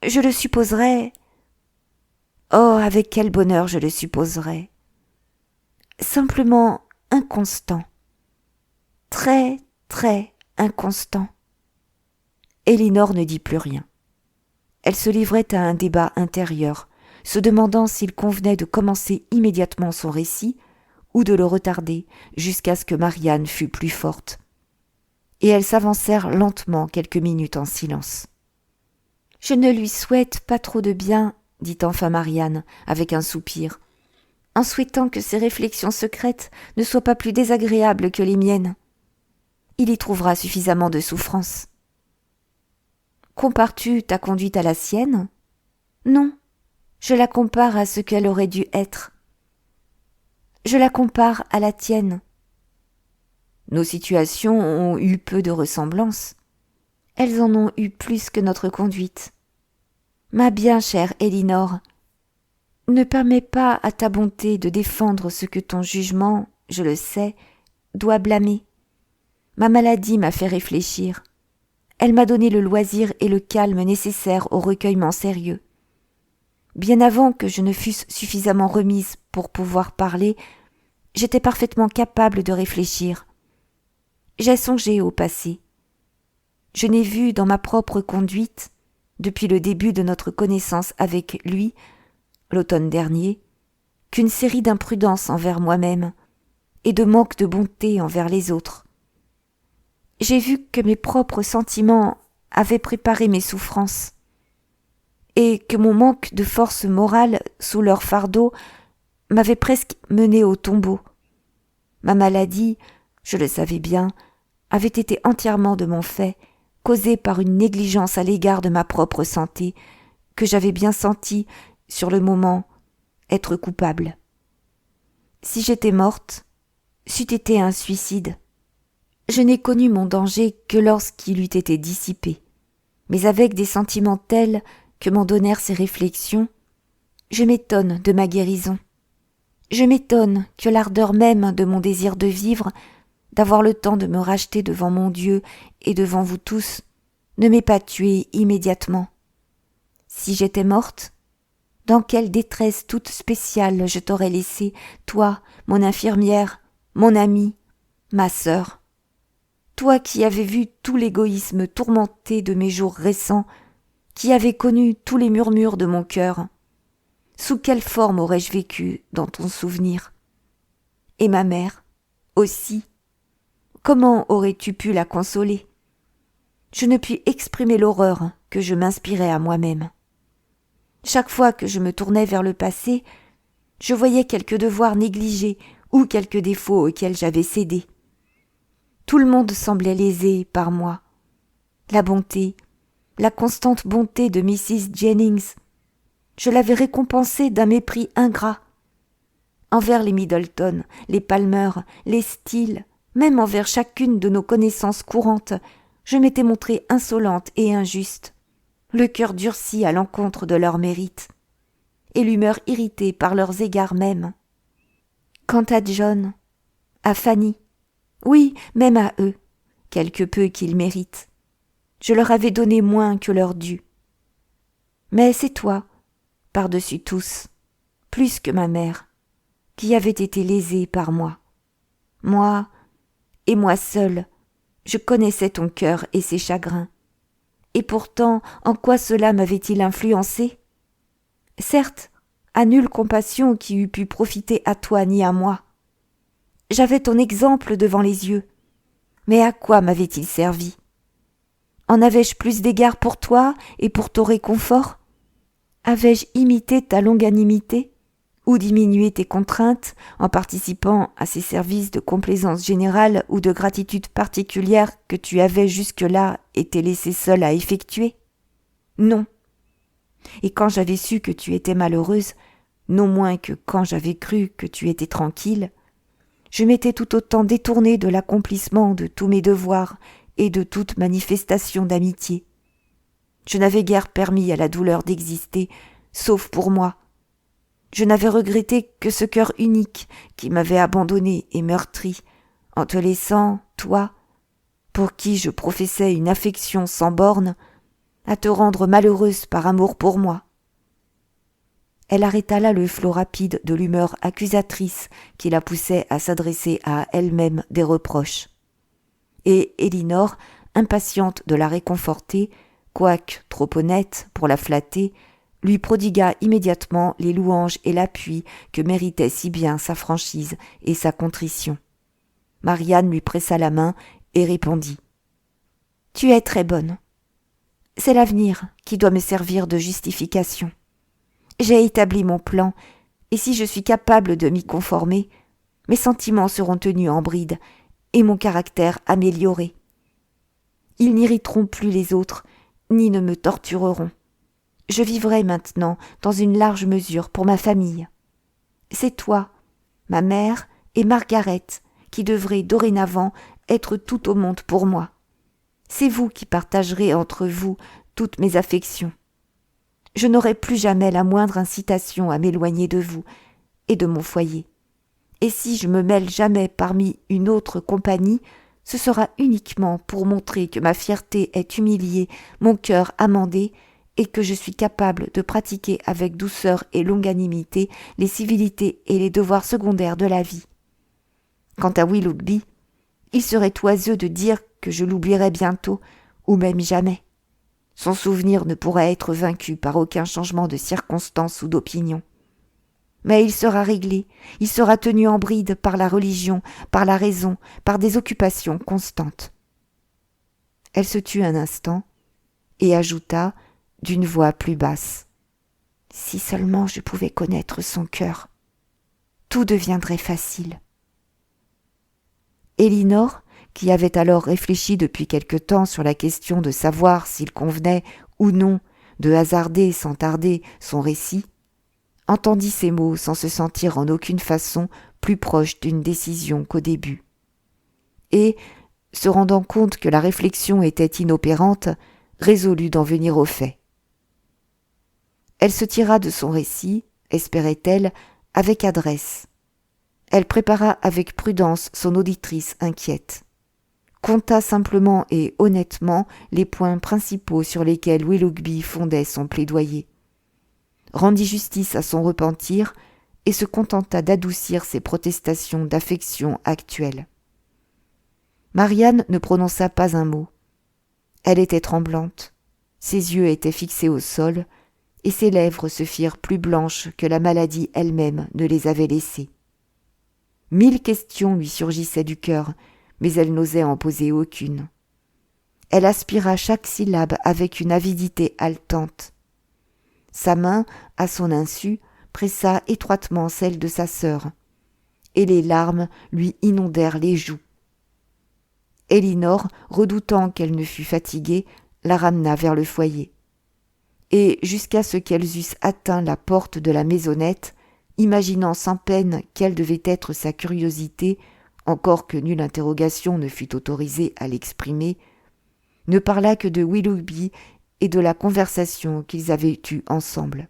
Je le supposerais... Oh, avec quel bonheur je le supposerais. Simplement inconstant. Très, très inconstant. Elinor ne dit plus rien. Elle se livrait à un débat intérieur, se demandant s'il convenait de commencer immédiatement son récit ou de le retarder jusqu'à ce que Marianne fût plus forte. Et elles s'avancèrent lentement quelques minutes en silence. « Je ne lui souhaite pas trop de bien, » dit enfin Marianne, avec un soupir, en souhaitant que ses réflexions secrètes ne soient pas plus désagréables que les miennes. Il y trouvera suffisamment de souffrance. Compares-tu ta conduite à la sienne? Non, je la compare à ce qu'elle aurait dû être. Je la compare à la tienne. Nos situations ont eu peu de ressemblance. Elles en ont eu plus que notre conduite. Ma bien chère Elinor, ne permets pas à ta bonté de défendre ce que ton jugement, je le sais, doit blâmer. Ma maladie m'a fait réfléchir. Elle m'a donné le loisir et le calme nécessaires au recueillement sérieux. Bien avant que je ne fusse suffisamment remise pour pouvoir parler, j'étais parfaitement capable de réfléchir. J'ai songé au passé. Je n'ai vu dans ma propre conduite, depuis le début de notre connaissance avec lui, l'automne dernier, qu'une série d'imprudences envers moi-même et de manque de bonté envers les autres. J'ai vu que mes propres sentiments avaient préparé mes souffrances et que mon manque de force morale sous leur fardeau m'avait presque mené au tombeau. Ma maladie, je le savais bien, avait été entièrement de mon fait, causée par une négligence à l'égard de ma propre santé, que j'avais bien senti, sur le moment, être coupable. Si j'étais morte, c'eût été un suicide. Je n'ai connu mon danger que lorsqu'il eût été dissipé, mais avec des sentiments tels que m'en donnèrent ces réflexions, je m'étonne de ma guérison. Je m'étonne que l'ardeur même de mon désir de vivre, d'avoir le temps de me racheter devant mon Dieu et devant vous tous, ne m'ait pas tuée immédiatement. Si j'étais morte, dans quelle détresse toute spéciale je t'aurais laissé, toi, mon infirmière, mon amie, ma sœur. Toi qui avais vu tout l'égoïsme tourmenté de mes jours récents, qui avais connu tous les murmures de mon cœur. Sous quelle forme aurais-je vécu dans ton souvenir? Et ma mère, aussi. Comment aurais-tu pu la consoler? Je ne puis exprimer l'horreur que je m'inspirais à moi-même. Chaque fois que je me tournais vers le passé, je voyais quelque devoir négligé ou quelque défaut auquel j'avais cédé. Tout le monde semblait lésé par moi. La bonté, la constante bonté de Mrs. Jennings. Je l'avais récompensé d'un mépris ingrat. Envers les Middleton, les Palmer, les Steele, même envers chacune de nos connaissances courantes, je m'étais montrée insolente et injuste, le cœur durci à l'encontre de leurs mérites, et l'humeur irritée par leurs égards mêmes. Quant à John, à Fanny, oui, même à eux, quelque peu qu'ils méritent, je leur avais donné moins que leur dû. Mais c'est toi, par-dessus tous, plus que ma mère, qui avait été lésée par moi. Moi, et moi seule, je connaissais ton cœur et ses chagrins. Et pourtant, en quoi cela m'avait-il influencé ? Certes, à nulle compassion qui eût pu profiter à toi ni à moi. J'avais ton exemple devant les yeux. Mais à quoi m'avait-il servi ? En avais-je plus d'égard pour toi et pour ton réconfort ? Avais-je imité ta longanimité ou diminué tes contraintes en participant à ces services de complaisance générale ou de gratitude particulière que tu avais jusque-là été laissé seul à effectuer ? Non. Et quand j'avais su que tu étais malheureuse, non moins que quand j'avais cru que tu étais tranquille, je m'étais tout autant détournée de l'accomplissement de tous mes devoirs et de toute manifestation d'amitié. Je n'avais guère permis à la douleur d'exister, sauf pour moi. Je n'avais regretté que ce cœur unique qui m'avait abandonné et meurtri, en te laissant, toi, pour qui je professais une affection sans bornes, à te rendre malheureuse par amour pour moi. Elle arrêta là le flot rapide de l'humeur accusatrice qui la poussait à s'adresser à elle-même des reproches. Et Elinor, impatiente de la réconforter, quoique trop honnête pour la flatter, lui prodigua immédiatement les louanges et l'appui que méritaient si bien sa franchise et sa contrition. Marianne lui pressa la main et répondit « Tu es très bonne. C'est l'avenir qui doit me servir de justification. J'ai établi mon plan, et si je suis capable de m'y conformer, mes sentiments seront tenus en bride et mon caractère amélioré. Ils n'irriteront plus les autres, ni ne me tortureront. Je vivrai maintenant dans une large mesure pour ma famille. C'est toi, ma mère et Margaret, qui devrez dorénavant être tout au monde pour moi. C'est vous qui partagerez entre vous toutes mes affections. Je n'aurai plus jamais la moindre incitation à m'éloigner de vous et de mon foyer. Et si je me mêle jamais parmi une autre compagnie, ce sera uniquement pour montrer que ma fierté est humiliée, mon cœur amendé, et que je suis capable de pratiquer avec douceur et longanimité les civilités et les devoirs secondaires de la vie. Quant à Willoughby, il serait oiseux de dire que je l'oublierai bientôt, ou même jamais. Son souvenir ne pourrait être vaincu par aucun changement de circonstance ou d'opinion. Mais il sera réglé, il sera tenu en bride par la religion, par la raison, par des occupations constantes. Elle se tut un instant et ajouta d'une voix plus basse. Si seulement je pouvais connaître son cœur, tout deviendrait facile. Elinor, qui avait alors réfléchi depuis quelque temps sur la question de savoir s'il convenait ou non de hasarder sans tarder son récit, entendit ces mots sans se sentir en aucune façon plus proche d'une décision qu'au début. Et, se rendant compte que la réflexion était inopérante, résolut d'en venir au fait. Elle se tira de son récit, espérait-elle, avec adresse. Elle prépara avec prudence son auditrice inquiète. Compta simplement et honnêtement les points principaux sur lesquels Willoughby fondait son plaidoyer. Rendit justice à son repentir et se contenta d'adoucir ses protestations d'affection actuelles. Marianne ne prononça pas un mot. Elle était tremblante, ses yeux étaient fixés au sol, et ses lèvres se firent plus blanches que la maladie elle-même ne les avait laissées. 1000 questions lui surgissaient du cœur, mais elle n'osait en poser aucune. Elle aspira chaque syllabe avec une avidité haletante. Sa main, à son insu, pressa étroitement celle de sa sœur, et les larmes lui inondèrent les joues. Elinor, redoutant qu'elle ne fût fatiguée, la ramena vers le foyer. et jusqu'à ce qu'elles eussent atteint la porte de la maisonnette, imaginant sans peine quelle devait être sa curiosité, encore que nulle interrogation ne fût autorisée à l'exprimer, ne parla que de Willoughby et de la conversation qu'ils avaient eue ensemble.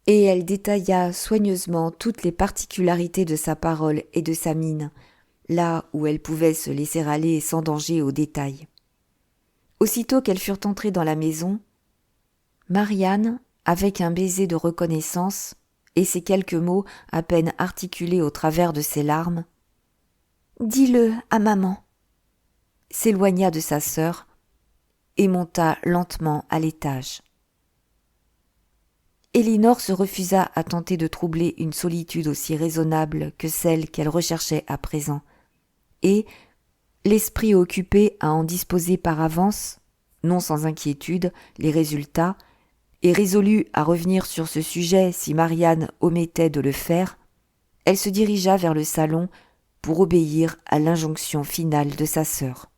Et elle détailla soigneusement toutes les particularités de sa parole et de sa mine, là où elle pouvait se laisser aller sans danger aux détails. Aussitôt qu'elles furent entrées dans la maison, Marianne, avec un baiser de reconnaissance et ces quelques mots à peine articulés au travers de ses larmes, « Dis-le à maman », s'éloigna de sa sœur et monta lentement à l'étage. Elinor se refusa à tenter de troubler une solitude aussi raisonnable que celle qu'elle recherchait à présent, et, l'esprit occupé à en disposer par avance, non sans inquiétude, les résultats, et résolue à revenir sur ce sujet si Marianne omettait de le faire, elle se dirigea vers le salon pour obéir à l'injonction finale de sa sœur.